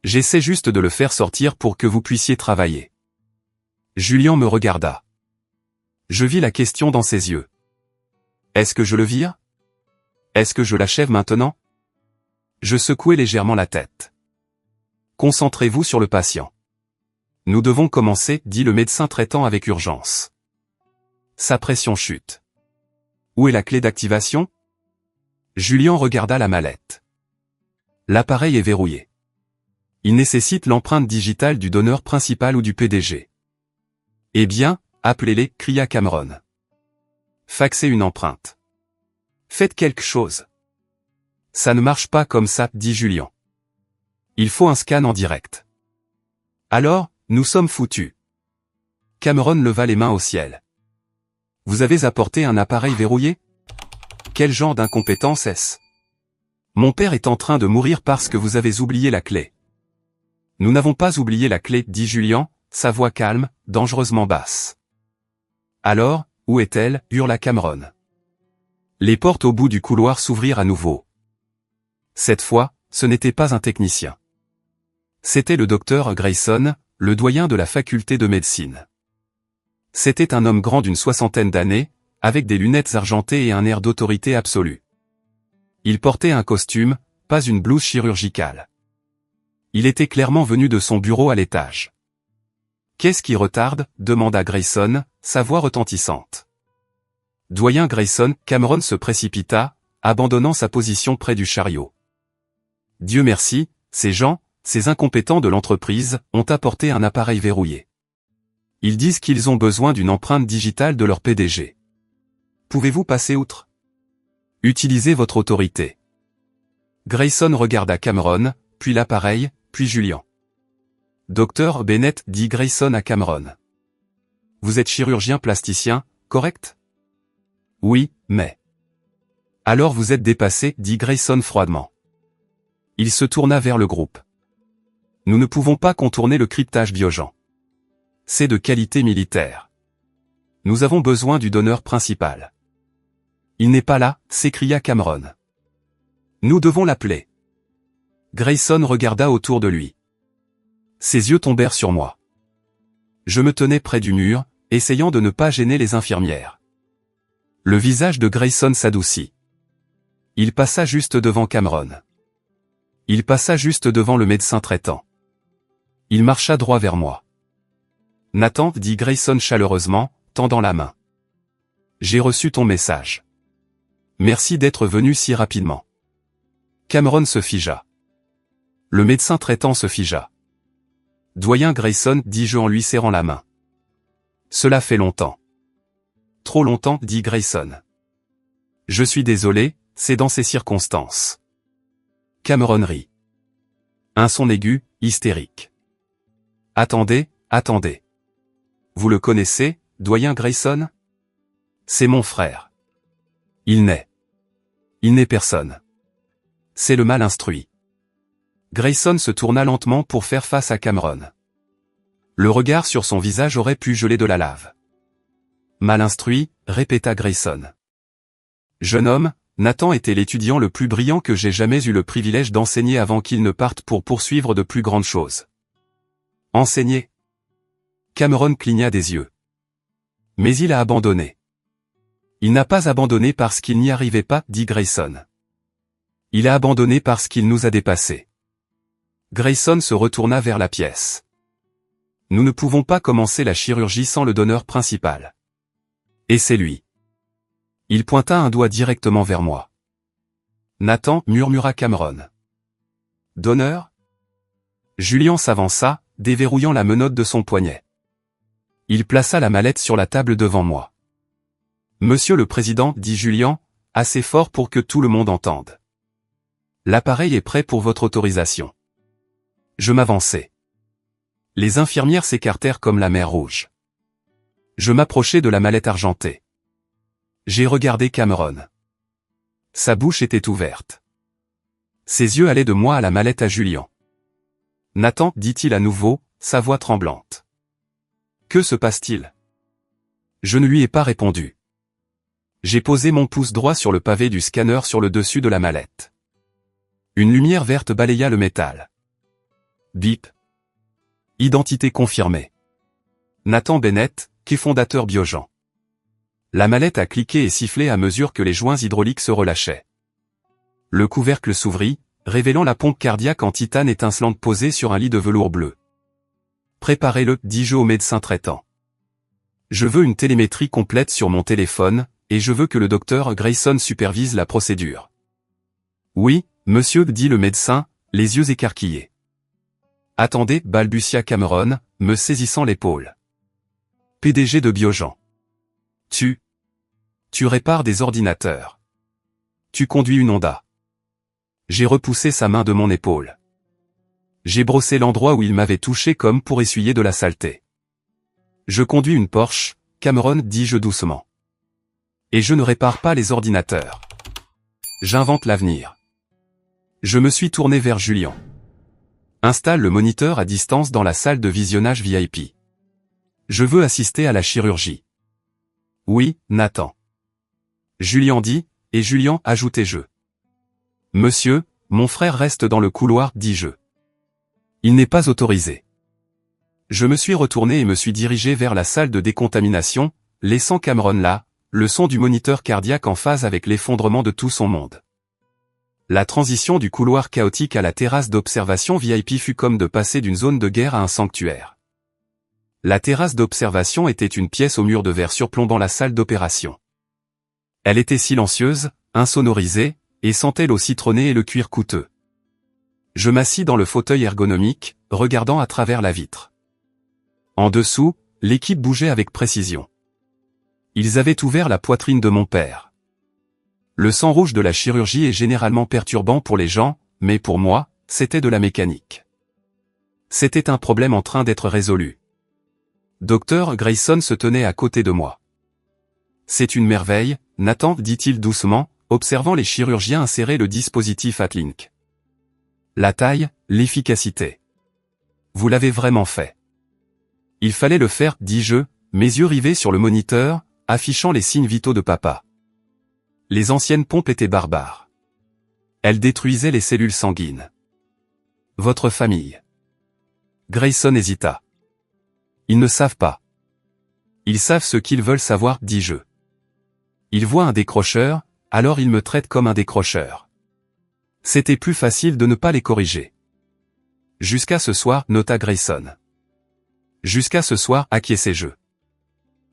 J'essaie juste de le faire sortir pour que vous puissiez travailler. Julien me regarda. Je vis la question dans ses yeux. Est-ce que je le vire? Est-ce que je l'achève maintenant? Je secouai légèrement la tête. Concentrez-vous sur le patient. Nous devons commencer, dit le médecin traitant avec urgence. Sa pression chute. Où est la clé d'activation? Julien regarda la mallette. L'appareil est verrouillé. Il nécessite l'empreinte digitale du donneur principal ou du PDG. Eh bien, appelez-les, cria Cameron. Faxez une empreinte. Faites quelque chose. Ça ne marche pas comme ça, dit Julien. Il faut un scan en direct. Alors, nous sommes foutus. Cameron leva les mains au ciel. Vous avez apporté un appareil verrouillé? Quel genre d'incompétence est-ce? Mon père est en train de mourir parce que vous avez oublié la clé. Nous n'avons pas oublié la clé, dit Julian, sa voix calme, dangereusement basse. Alors, où est-elle? Hurla Cameron. Les portes au bout du couloir s'ouvrirent à nouveau. Cette fois, ce n'était pas un technicien. C'était le docteur Grayson, le doyen de la faculté de médecine. C'était un homme grand d'une 60aine d'années, avec des lunettes argentées et un air d'autorité absolue. Il portait un costume, pas une blouse chirurgicale. Il était clairement venu de son bureau à l'étage. « Qu'est-ce qui retarde ?» demanda Grayson, sa voix retentissante. Doyen Grayson, Cameron se précipita, abandonnant sa position près du chariot. Dieu merci, ces gens, ces incompétents de l'entreprise, ont apporté un appareil verrouillé. Ils disent qu'ils ont besoin d'une empreinte digitale de leur PDG. Pouvez-vous passer outre? Utilisez votre autorité. Grayson regarda Cameron, puis l'appareil, puis Julian. Docteur Bennett, dit Grayson à Cameron. Vous êtes chirurgien plasticien, correct? Oui, mais... Alors vous êtes dépassé, dit Grayson froidement. Il se tourna vers le groupe. Nous ne pouvons pas contourner le cryptage Biogen. C'est de qualité militaire. Nous avons besoin du donneur principal. Il n'est pas là, s'écria Cameron. Nous devons l'appeler. Grayson regarda autour de lui. Ses yeux tombèrent sur moi. Je me tenais près du mur, essayant de ne pas gêner les infirmières. Le visage de Grayson s'adoucit. Il passa juste devant Cameron. Il passa juste devant le médecin traitant. Il marcha droit vers moi. Nathan, dit Grayson chaleureusement, tendant la main. J'ai reçu ton message. Merci d'être venu si rapidement. Cameron se figea. Le médecin traitant se figea. Doyen Grayson, dis-je en lui serrant la main. Cela fait longtemps. Trop longtemps, dit Grayson. Je suis désolé, c'est dans ces circonstances. Cameron rit. Un son aigu, hystérique. Attendez, attendez. Vous le connaissez, doyen Grayson? C'est mon frère. Il n'est personne. C'est le mal instruit. Grayson se tourna lentement pour faire face à Cameron. Le regard sur son visage aurait pu geler de la lave. Mal instruit, répéta Grayson. Jeune homme, Nathan était l'étudiant le plus brillant que j'ai jamais eu le privilège d'enseigner avant qu'il ne parte pour poursuivre de plus grandes choses. Enseigner? Cameron cligna des yeux. Mais il a abandonné. Il n'a pas abandonné parce qu'il n'y arrivait pas, dit Grayson. Il a abandonné parce qu'il nous a dépassés. Grayson se retourna vers la pièce. Nous ne pouvons pas commencer la chirurgie sans le donneur principal. Et c'est lui. Il pointa un doigt directement vers moi. Nathan, murmura Cameron. Donneur? Julian s'avança, déverrouillant la menotte de son poignet. Il plaça la mallette sur la table devant moi. Monsieur le Président, dit Julian, assez fort pour que tout le monde entende. L'appareil est prêt pour votre autorisation. Je m'avançai. Les infirmières s'écartèrent comme la mer Rouge. Je m'approchai de la mallette argentée. J'ai regardé Cameron. Sa bouche était ouverte. Ses yeux allaient de moi à la mallette à Julian. Nathan, dit-il à nouveau, sa voix tremblante. Que se passe-t-il? Je ne lui ai pas répondu. J'ai posé mon pouce droit sur le pavé du scanner sur le dessus de la mallette. Une lumière verte balaya le métal. Bip. Identité confirmée. Nathan Bennett, cofondateur Biogen. La mallette a cliqué et sifflé à mesure que les joints hydrauliques se relâchaient. Le couvercle s'ouvrit, révélant la pompe cardiaque en titane étincelante posée sur un lit de velours bleu. Préparez-le, dis-je au médecin traitant. Je veux une télémétrie complète sur mon téléphone, et je veux que le docteur Grayson supervise la procédure. Oui, monsieur, dit le médecin, les yeux écarquillés. Attendez, balbutia Cameron, me saisissant l'épaule. PDG de Biogen. Tu répares des ordinateurs. Tu conduis une Honda. J'ai repoussé sa main de mon épaule. J'ai brossé l'endroit où il m'avait touché comme pour essuyer de la saleté. Je conduis une Porsche, Cameron, dis-je doucement. Et je ne répare pas les ordinateurs. J'invente l'avenir. Je me suis tourné vers Julian. Installe le moniteur à distance dans la salle de visionnage VIP. Je veux assister à la chirurgie. Oui, Nathan. Julian dit, et Julian ajoutait je. Monsieur, mon frère reste dans le couloir, dis-je. Il n'est pas autorisé. Je me suis retourné et me suis dirigé vers la salle de décontamination, laissant Cameron là, le son du moniteur cardiaque en phase avec l'effondrement de tout son monde. La transition du couloir chaotique à la terrasse d'observation VIP fut comme de passer d'une zone de guerre à un sanctuaire. La terrasse d'observation était une pièce au mur de verre surplombant la salle d'opération. Elle était silencieuse, insonorisée, et sentait l'eau citronnée et le cuir coûteux. Je m'assis dans le fauteuil ergonomique, regardant à travers la vitre. En dessous, l'équipe bougeait avec précision. Ils avaient ouvert la poitrine de mon père. Le sang rouge de la chirurgie est généralement perturbant pour les gens, mais pour moi, c'était de la mécanique. C'était un problème en train d'être résolu. Dr Grayson se tenait à côté de moi. C'est une merveille, Nathan, dit-il doucement, observant les chirurgiens insérer le dispositif Atlink. La taille, l'efficacité. Vous l'avez vraiment fait. Il fallait le faire, dis-je, mes yeux rivés sur le moniteur, affichant les signes vitaux de papa. Les anciennes pompes étaient barbares. Elles détruisaient les cellules sanguines. Votre famille. Grayson hésita. Ils ne savent pas. Ils savent ce qu'ils veulent savoir, dis-je. Ils voient un décrocheur, alors ils me traitent comme un décrocheur. C'était plus facile de ne pas les corriger. Jusqu'à ce soir, nota Grayson. Jusqu'à ce soir, acquiesçai-je.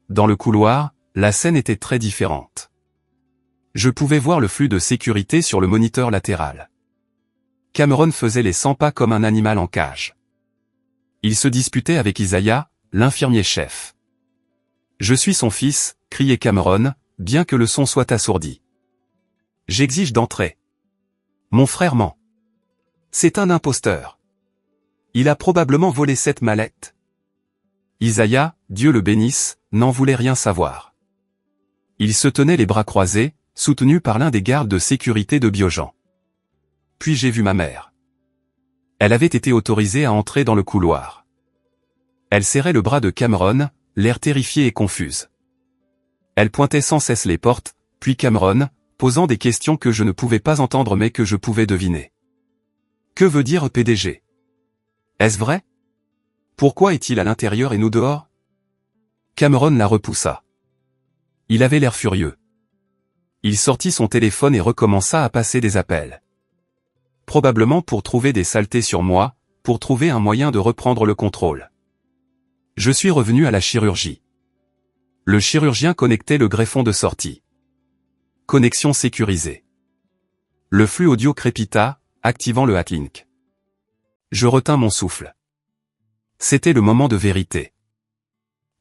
Dans le couloir, la scène était très différente. Je pouvais voir le flux de sécurité sur le moniteur latéral. Cameron faisait les 100 pas comme un animal en cage. Il se disputait avec Isaiah, l'infirmier-chef. Je suis son fils, criait Cameron, bien que le son soit assourdi. J'exige d'entrer. Mon frère ment. C'est un imposteur. Il a probablement volé cette mallette. Isaiah, Dieu le bénisse, n'en voulait rien savoir. Il se tenait les bras croisés, soutenu par l'un des gardes de sécurité de Biogen. Puis j'ai vu ma mère. Elle avait été autorisée à entrer dans le couloir. Elle serrait le bras de Cameron, l'air terrifié et confuse. Elle pointait sans cesse les portes, puis Cameron, posant des questions que je ne pouvais pas entendre mais que je pouvais deviner. Que veut dire PDG? Est-ce vrai? Pourquoi est-il à l'intérieur et nous dehors? Cameron la repoussa. Il avait l'air furieux. Il sortit son téléphone et recommença à passer des appels. Probablement pour trouver des saletés sur moi, pour trouver un moyen de reprendre le contrôle. Je suis revenu à la chirurgie. Le chirurgien connectait le greffon de sortie. Connexion sécurisée. Le flux audio crépita, activant le Atlink. Je retins mon souffle. C'était le moment de vérité.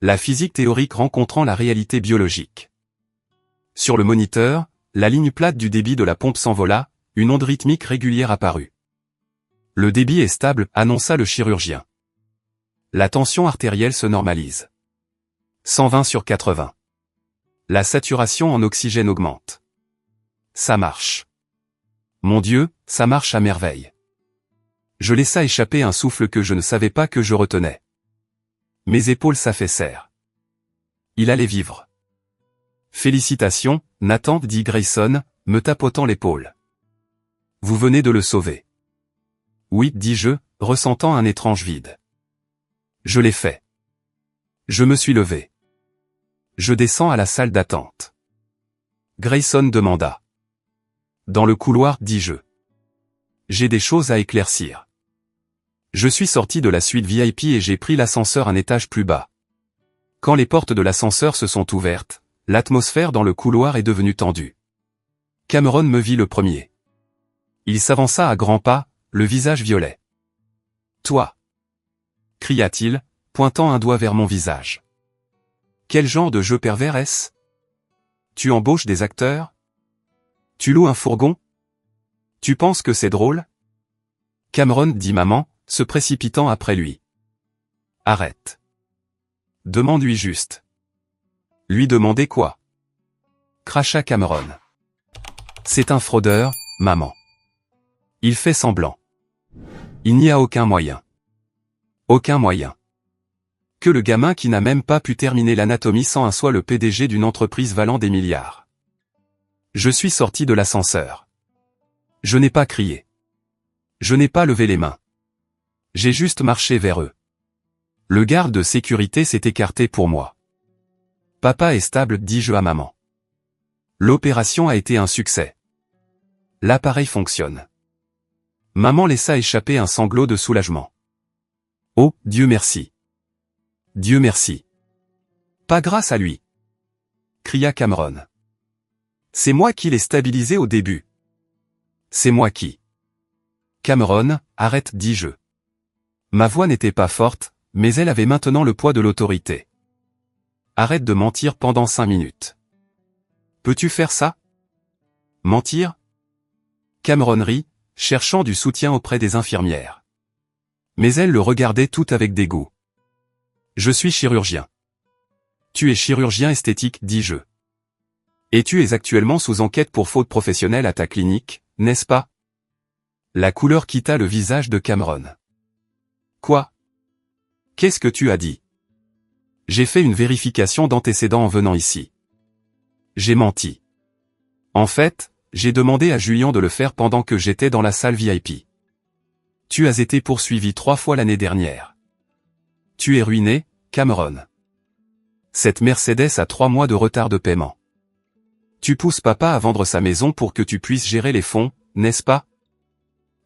La physique théorique rencontrant la réalité biologique. Sur le moniteur, la ligne plate du débit de la pompe s'envola, une onde rythmique régulière apparut. Le débit est stable, annonça le chirurgien. La tension artérielle se normalise. 120/80. La saturation en oxygène augmente. Ça marche. Mon Dieu, ça marche à merveille. Je laissa échapper un souffle que je ne savais pas que je retenais. Mes épaules s'affaissèrent. Il allait vivre. Félicitations, Nathan, dit Grayson, me tapotant l'épaule. Vous venez de le sauver. Oui, dis-je, ressentant un étrange vide. Je l'ai fait. Je me suis levé. Je descends à la salle d'attente. Grayson demanda. Dans le couloir, dis-je. J'ai des choses à éclaircir. Je suis sorti de la suite VIP et j'ai pris l'ascenseur un étage plus bas. Quand les portes de l'ascenseur se sont ouvertes, l'atmosphère dans le couloir est devenue tendue. Cameron me vit le premier. Il s'avança à grands pas, le visage violet. Toi! Cria-t-il, pointant un doigt vers mon visage. Quel genre de jeu pervers est-ce? Tu embauches des acteurs? Tu loues un fourgon? Tu penses que c'est drôle? Cameron, dit maman, se précipitant après lui. Arrête. Demande-lui juste. Lui demander quoi? cracha Cameron. C'est un fraudeur, maman. Il fait semblant. Il n'y a aucun moyen. Aucun moyen. Que le gamin qui n'a même pas pu terminer l'anatomie 101 soit le PDG d'une entreprise valant des milliards. Je suis sorti de l'ascenseur. Je n'ai pas crié. Je n'ai pas levé les mains. J'ai juste marché vers eux. Le garde de sécurité s'est écarté pour moi. Papa est stable, dis-je à maman. L'opération a été un succès. L'appareil fonctionne. Maman laissa échapper un sanglot de soulagement. Oh, Dieu merci. Dieu merci. Pas grâce à lui. Cria Cameron. C'est moi qui l'ai stabilisé au début. C'est moi qui. Cameron, arrête, dis-je. Ma voix n'était pas forte, mais elle avait maintenant le poids de l'autorité. Arrête de mentir pendant 5 minutes. Peux-tu faire ça? Mentir? Cameron rit, cherchant du soutien auprès des infirmières. Mais elle le regardait tout avec dégoût. Je suis chirurgien. Tu es chirurgien esthétique, dis-je. Et tu es actuellement sous enquête pour faute professionnelle à ta clinique, n'est-ce pas? La couleur quitta le visage de Cameron. Quoi? Qu'est-ce que tu as dit? J'ai fait une vérification d'antécédents en venant ici. J'ai menti. En fait, j'ai demandé à Julien de le faire pendant que j'étais dans la salle VIP. Tu as été poursuivi 3 fois l'année dernière. Tu es ruiné, Cameron. Cette Mercedes a 3 mois de retard de paiement. Tu pousses papa à vendre sa maison pour que tu puisses gérer les fonds, n'est-ce pas?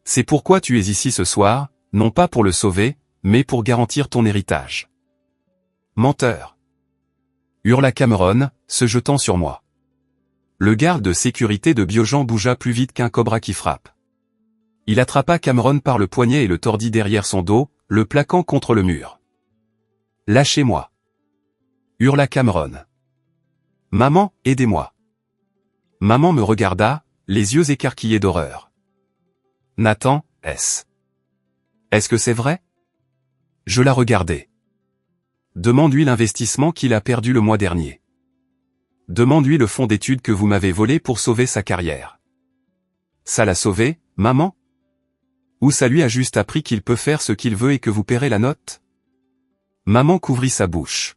C'est pourquoi tu es ici ce soir, non pas pour le sauver, mais pour garantir ton héritage. Menteur! Hurla Cameron, se jetant sur moi. Le garde de sécurité de Biogen bougea plus vite qu'un cobra qui frappe. Il attrapa Cameron par le poignet et le tordit derrière son dos, le plaquant contre le mur. Lâchez-moi! Hurla Cameron. Maman, aidez-moi! Maman me regarda, les yeux écarquillés d'horreur. Nathan, est-ce que c'est vrai? Je la regardai. Demande-lui l'investissement qu'il a perdu le mois dernier. Demande-lui le fonds d'études que vous m'avez volé pour sauver sa carrière. Ça l'a sauvé, maman? Ou ça lui a juste appris qu'il peut faire ce qu'il veut et que vous paierez la note? Maman couvrit sa bouche.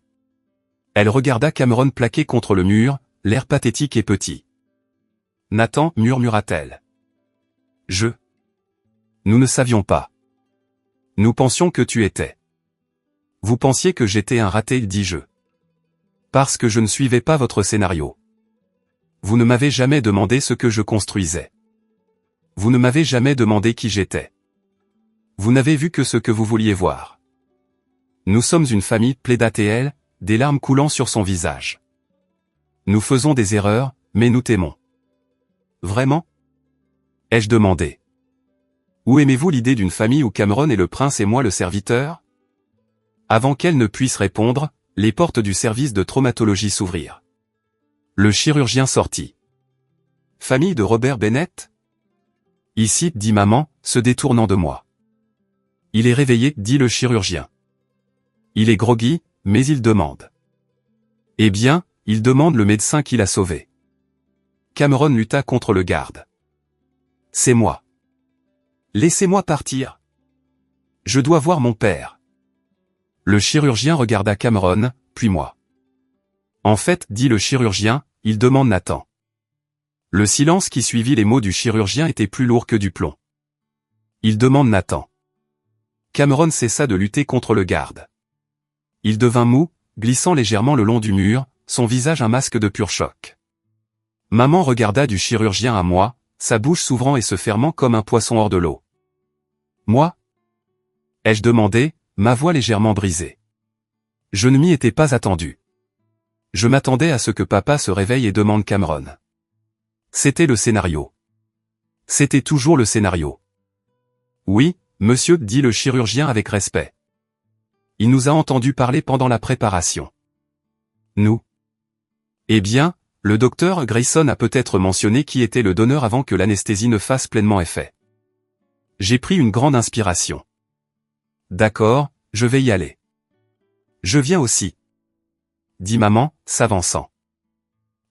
Elle regarda Cameron plaqué contre le mur, l'air pathétique et petit. Nathan, murmura-t-elle. Nous ne savions pas. Nous pensions que tu étais. Vous pensiez que j'étais un raté, dis-je. Parce que je ne suivais pas votre scénario. Vous ne m'avez jamais demandé ce que je construisais. Vous ne m'avez jamais demandé qui j'étais. Vous n'avez vu que ce que vous vouliez voir. Nous sommes une famille, plaida-t-elle, des larmes coulant sur son visage. Nous faisons des erreurs, mais nous t'aimons. Vraiment? Ai-je demandé. Où aimez-vous l'idée d'une famille où Cameron est le prince et moi le serviteur? Avant qu'elle ne puisse répondre, les portes du service de traumatologie s'ouvrirent. Le chirurgien sortit. Famille de Robert Bennett? Ici, dit maman, se détournant de moi. Il est réveillé, dit le chirurgien. Il est groggy, mais il demande. Eh bien, il demande le médecin qui l'a sauvé. Cameron lutta contre le garde. C'est moi. Laissez-moi partir. Je dois voir mon père. Le chirurgien regarda Cameron, puis moi. En fait, dit le chirurgien, il demande Nathan. Le silence qui suivit les mots du chirurgien était plus lourd que du plomb. Il demande Nathan. Cameron cessa de lutter contre le garde. Il devint mou, glissant légèrement le long du mur, son visage un masque de pur choc. Maman regarda du chirurgien à moi, sa bouche s'ouvrant et se fermant comme un poisson hors de l'eau. Moi? Ai-je demandé, ma voix légèrement brisée. Je ne m'y étais pas attendu. Je m'attendais à ce que papa se réveille et demande Cameron. C'était le scénario. C'était toujours le scénario. Oui, monsieur, dit le chirurgien avec respect. Il nous a entendu parler pendant la préparation. Nous? Eh bien, le docteur Grayson a peut-être mentionné qui était le donneur avant que l'anesthésie ne fasse pleinement effet. J'ai pris une grande inspiration. D'accord, je vais y aller. Je viens aussi. Dit maman, s'avançant.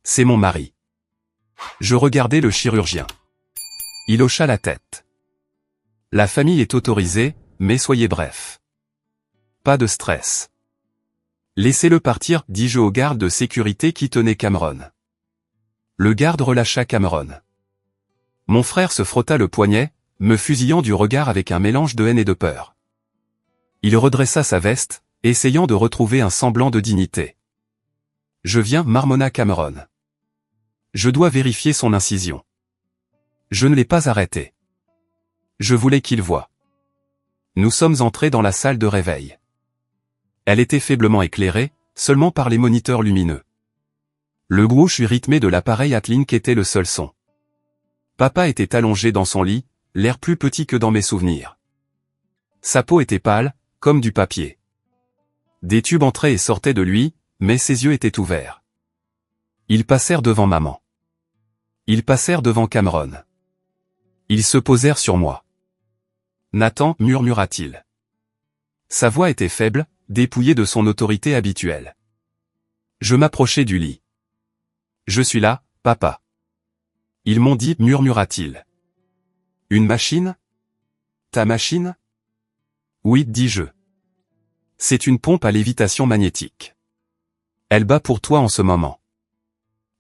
C'est mon mari. Je regardai le chirurgien. Il hocha la tête. La famille est autorisée, mais soyez bref. Pas de stress. Laissez-le partir, dis-je au garde de sécurité qui tenait Cameron. Le garde relâcha Cameron. Mon frère se frotta le poignet, me fusillant du regard avec un mélange de haine et de peur. Il redressa sa veste, essayant de retrouver un semblant de dignité. Je viens, marmonna Cameron. Je dois vérifier son incision. Je ne l'ai pas arrêté. Je voulais qu'il voie. Nous sommes entrés dans la salle de réveil. Elle était faiblement éclairée, seulement par les moniteurs lumineux. Le grouche rythmé de l'appareil Atlink était le seul son. Papa était allongé dans son lit, l'air plus petit que dans mes souvenirs. Sa peau était pâle, comme du papier. Des tubes entraient et sortaient de lui, mais ses yeux étaient ouverts. Ils passèrent devant maman. Ils passèrent devant Cameron. Ils se posèrent sur moi. Nathan, murmura-t-il. Sa voix était faible, dépouillée de son autorité habituelle. Je m'approchai du lit. Je suis là, papa. Ils m'ont dit, murmura-t-il. Une machine? Ta machine? Oui, dis-je. C'est une pompe à lévitation magnétique. Elle bat pour toi en ce moment.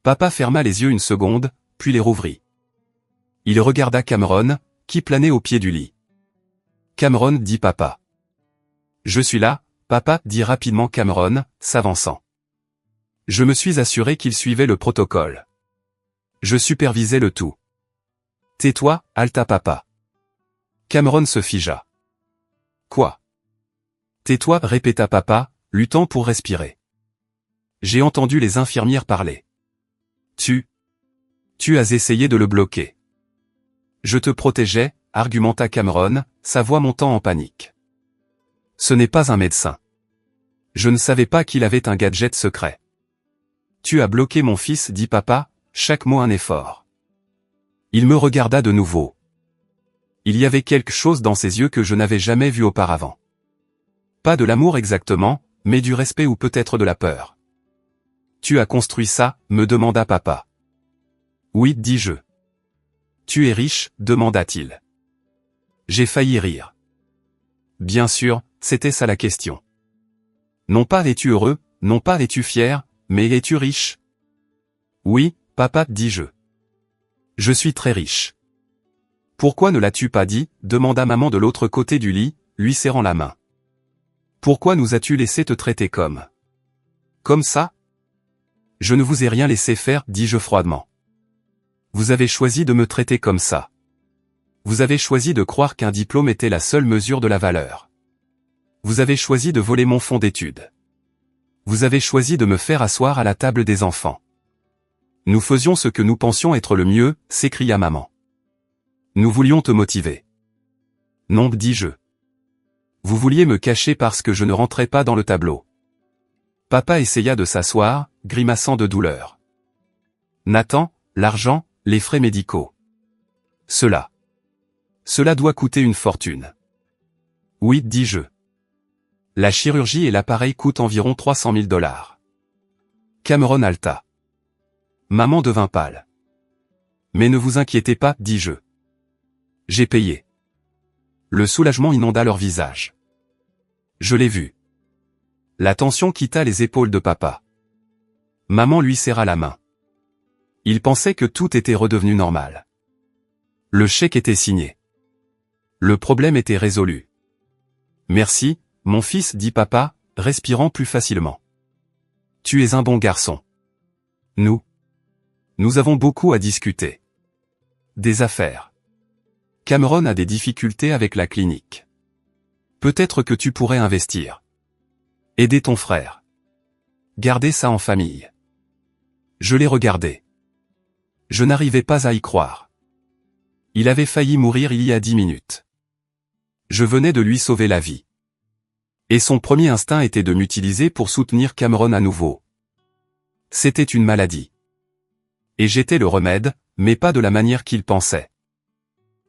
Papa ferma les yeux une seconde, puis les rouvrit. Il regarda Cameron, qui planait au pied du lit. Cameron, dit papa. Je suis là, papa, dit rapidement Cameron, s'avançant. Je me suis assuré qu'il suivait le protocole. Je supervisais le tout. Tais-toi, haleta papa. Cameron se figea. Quoi? Tais-toi, répéta papa, luttant pour respirer. J'ai entendu les infirmières parler. Tu as essayé de le bloquer. Je te protégeais, argumenta Cameron, sa voix montant en panique. Ce n'est pas un médecin. Je ne savais pas qu'il avait un gadget secret. Tu as bloqué mon fils, dit papa, chaque mot un effort. Il me regarda de nouveau. Il y avait quelque chose dans ses yeux que je n'avais jamais vu auparavant. Pas de l'amour exactement, mais du respect ou peut-être de la peur. Tu as construit ça, me demanda papa. Oui, dis-je. Tu es riche, demanda-t-il. J'ai failli rire. Bien sûr, c'était ça la question. Non pas es-tu heureux, non pas es-tu fier, mais es-tu riche? Oui, papa, dis-je. Je suis très riche. Pourquoi ne l'as-tu pas dit, demanda maman de l'autre côté du lit, lui serrant la main. Pourquoi nous as-tu laissé te traiter comme ça? Je ne vous ai rien laissé faire, dis-je froidement. Vous avez choisi de me traiter comme ça. Vous avez choisi de croire qu'un diplôme était la seule mesure de la valeur. Vous avez choisi de voler mon fonds d'études. Vous avez choisi de me faire asseoir à la table des enfants. Nous faisions ce que nous pensions être le mieux, s'écria maman. Nous voulions te motiver. Non, dis-je. Vous vouliez me cacher parce que je ne rentrais pas dans le tableau. Papa essaya de s'asseoir, grimaçant de douleur. Nathan, l'argent, les frais médicaux. Cela doit coûter une fortune. Oui, dis-je. La chirurgie et l'appareil coûtent environ 300 000 $. Cameron haleta. Maman devint pâle. Mais ne vous inquiétez pas, dis-je. J'ai payé. Le soulagement inonda leur visage. Je l'ai vu. La tension quitta les épaules de papa. Maman lui serra la main. Il pensait que tout était redevenu normal. Le chèque était signé. Le problème était résolu. Merci, mon fils, dit papa, respirant plus facilement. Tu es un bon garçon. Nous avons beaucoup à discuter. Des affaires. Cameron a des difficultés avec la clinique. Peut-être que tu pourrais investir. Aider ton frère. Garder ça en famille. Je l'ai regardé. Je n'arrivais pas à y croire. Il avait failli mourir il y a 10 minutes. Je venais de lui sauver la vie. Et son premier instinct était de m'utiliser pour soutenir Cameron à nouveau. C'était une maladie. Et j'étais le remède, mais pas de la manière qu'il pensait.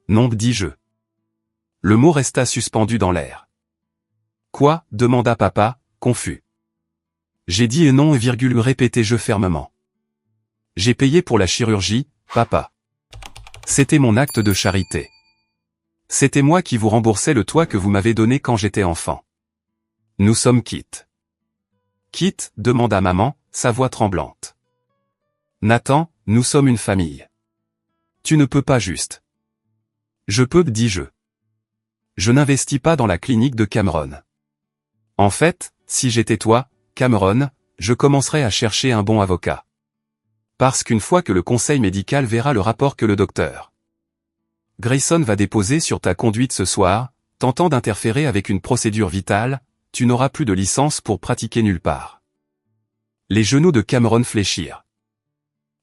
Non, dis-je. Le mot resta suspendu dans l'air. Quoi, demanda papa, confus. J'ai dit non et répétai-je fermement. J'ai payé pour la chirurgie, papa. C'était mon acte de charité. C'était moi qui vous remboursais le toit que vous m'avez donné quand j'étais enfant. Nous sommes quittes. Quitte, demanda maman, sa voix tremblante. Nathan, nous sommes une famille. Tu ne peux pas juste. Je peux, dis-je. Je n'investis pas dans la clinique de Cameron. En fait, si j'étais toi, Cameron, je commencerais à chercher un bon avocat. Parce qu'une fois que le conseil médical verra le rapport que le docteur Grayson va déposer sur ta conduite ce soir, tentant d'interférer avec une procédure vitale, tu n'auras plus de licence pour pratiquer nulle part. Les genoux de Cameron fléchirent.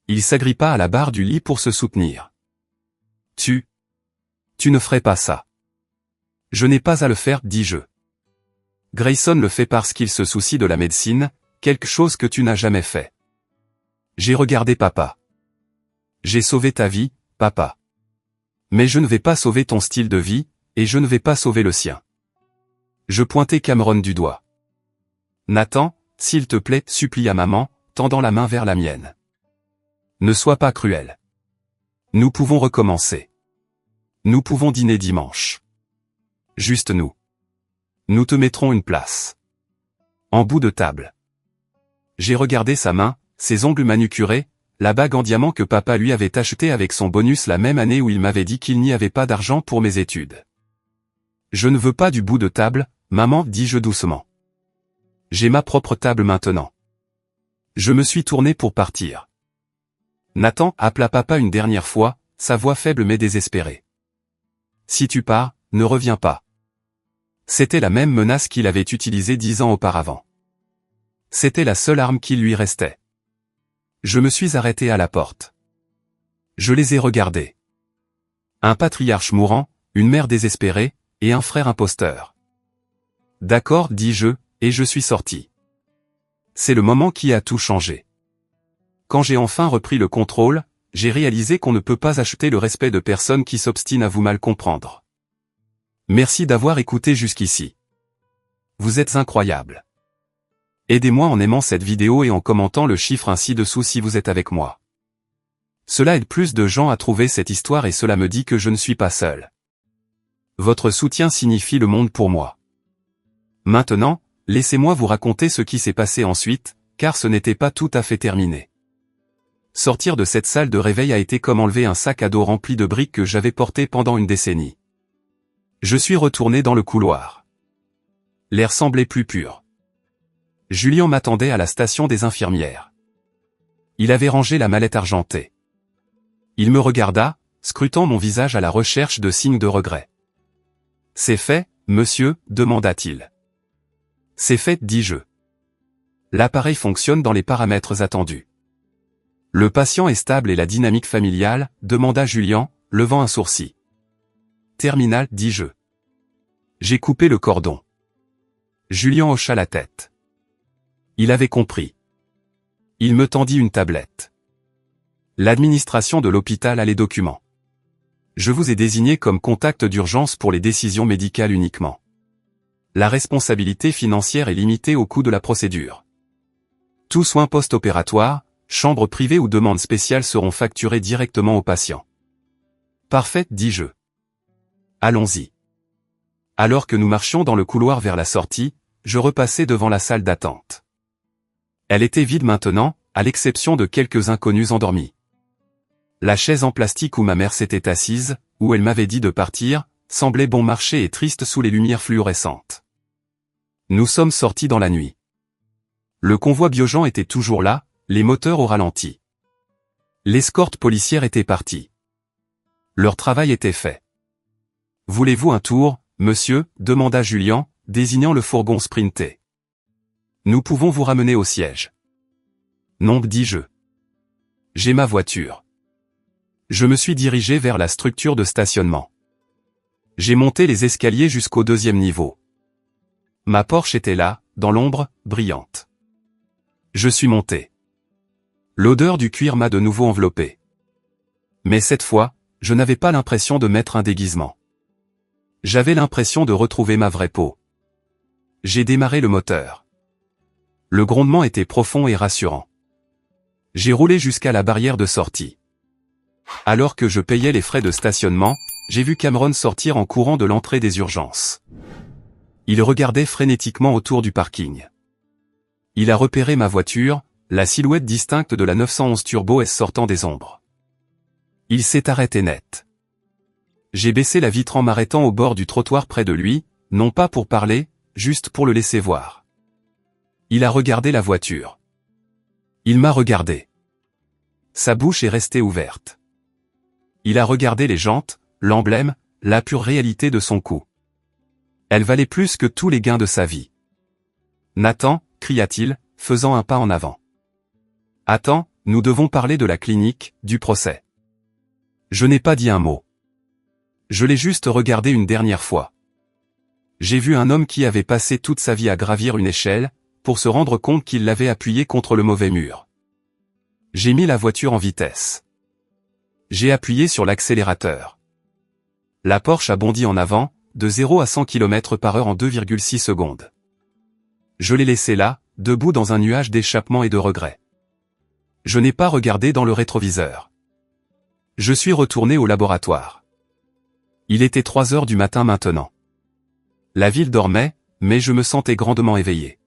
Il s'agrippa à la barre du lit pour se soutenir. Tu ne ferais pas ça. Je n'ai pas à le faire, dis-je. Grayson le fait parce qu'il se soucie de la médecine, quelque chose que tu n'as jamais fait. J'ai regardé papa. J'ai sauvé ta vie, papa. Mais je ne vais pas sauver ton style de vie, et je ne vais pas sauver le sien. Je pointai Cameron du doigt. Nathan, s'il te plaît, supplia maman, tendant la main vers la mienne. Ne sois pas cruel. Nous pouvons recommencer. Nous pouvons dîner dimanche. Juste nous. Nous te mettrons une place. En bout de table. J'ai regardé sa main, ses ongles manucurés, la bague en diamant que papa lui avait achetée avec son bonus la même année où il m'avait dit qu'il n'y avait pas d'argent pour mes études. Je ne veux pas du bout de table, maman, dis-je doucement. J'ai ma propre table maintenant. Je me suis tourné pour partir. Nathan appela papa une dernière fois, sa voix faible mais désespérée. Si tu pars, ne reviens pas. C'était la même menace qu'il avait utilisée 10 ans auparavant. C'était la seule arme qui lui restait. Je me suis arrêté à la porte. Je les ai regardés. Un patriarche mourant, une mère désespérée, et un frère imposteur. D'accord, dis-je, et je suis sorti. C'est le moment qui a tout changé. Quand j'ai enfin repris le contrôle, j'ai réalisé qu'on ne peut pas acheter le respect de personnes qui s'obstinent à vous mal comprendre. Merci d'avoir écouté jusqu'ici. Vous êtes incroyables. Aidez-moi en aimant cette vidéo et en commentant le chiffre ci-dessous si vous êtes avec moi. Cela aide plus de gens à trouver cette histoire et cela me dit que je ne suis pas seul. Votre soutien signifie le monde pour moi. Maintenant, laissez-moi vous raconter ce qui s'est passé ensuite, car ce n'était pas tout à fait terminé. Sortir de cette salle de réveil a été comme enlever un sac à dos rempli de briques que j'avais porté pendant une décennie. Je suis retourné dans le couloir. L'air semblait plus pur. Julien m'attendait à la station des infirmières. Il avait rangé la mallette argentée. Il me regarda, scrutant mon visage à la recherche de signes de regret. « C'est fait, monsieur ?» demanda-t-il. « C'est fait, dis-je. L'appareil fonctionne dans les paramètres attendus. »« Le patient est stable et la dynamique familiale ?» demanda Julien, levant un sourcil. « Terminal, dis-je. » J'ai coupé le cordon. Julien hocha la tête. Il avait compris. Il me tendit une tablette. L'administration de l'hôpital a les documents. Je vous ai désigné comme contact d'urgence pour les décisions médicales uniquement. La responsabilité financière est limitée au coût de la procédure. Tous soins post-opératoires, chambres privées ou demandes spéciales seront facturés directement aux patients. Parfait, dis-je. Allons-y. Alors que nous marchions dans le couloir vers la sortie, je repassai devant la salle d'attente. Elle était vide maintenant, à l'exception de quelques inconnus endormis. La chaise en plastique où ma mère s'était assise, où elle m'avait dit de partir, semblait bon marché et triste sous les lumières fluorescentes. Nous sommes sortis dans la nuit. Le convoi Biogen était toujours là, les moteurs au ralenti. L'escorte policière était partie. Leur travail était fait. « Voulez-vous un tour, monsieur ?» demanda Julien, désignant le fourgon sprinté. « Nous pouvons vous ramener au siège. »« Non, dis-je. J'ai ma voiture. » Je me suis dirigé vers la structure de stationnement. J'ai monté les escaliers jusqu'au 2e niveau. Ma Porsche était là, dans l'ombre, brillante. Je suis monté. L'odeur du cuir m'a de nouveau enveloppé. Mais cette fois, je n'avais pas l'impression de mettre un déguisement. J'avais l'impression de retrouver ma vraie peau. J'ai démarré le moteur. Le grondement était profond et rassurant. J'ai roulé jusqu'à la barrière de sortie. Alors que je payais les frais de stationnement, j'ai vu Cameron sortir en courant de l'entrée des urgences. Il regardait frénétiquement autour du parking. Il a repéré ma voiture, la silhouette distincte de la 911 Turbo S sortant des ombres. Il s'est arrêté net. J'ai baissé la vitre en m'arrêtant au bord du trottoir près de lui, non pas pour parler, juste pour le laisser voir. Il a regardé la voiture. Il m'a regardé. Sa bouche est restée ouverte. Il a regardé les jantes, l'emblème, la pure réalité de son coup. Elle valait plus que tous les gains de sa vie. Nathan, cria-t-il, faisant un pas en avant. Attends, nous devons parler de la clinique, du procès. Je n'ai pas dit un mot. Je l'ai juste regardé une dernière fois. J'ai vu un homme qui avait passé toute sa vie à gravir une échelle, pour se rendre compte qu'il l'avait appuyé contre le mauvais mur. J'ai mis la voiture en vitesse. J'ai appuyé sur l'accélérateur. La Porsche a bondi en avant, de 0 à 100 km/h en 2,6 secondes. Je l'ai laissé là, debout dans un nuage d'échappement et de regret. Je n'ai pas regardé dans le rétroviseur. Je suis retourné au laboratoire. Il était 3 heures du matin maintenant. La ville dormait, mais je me sentais grandement éveillé.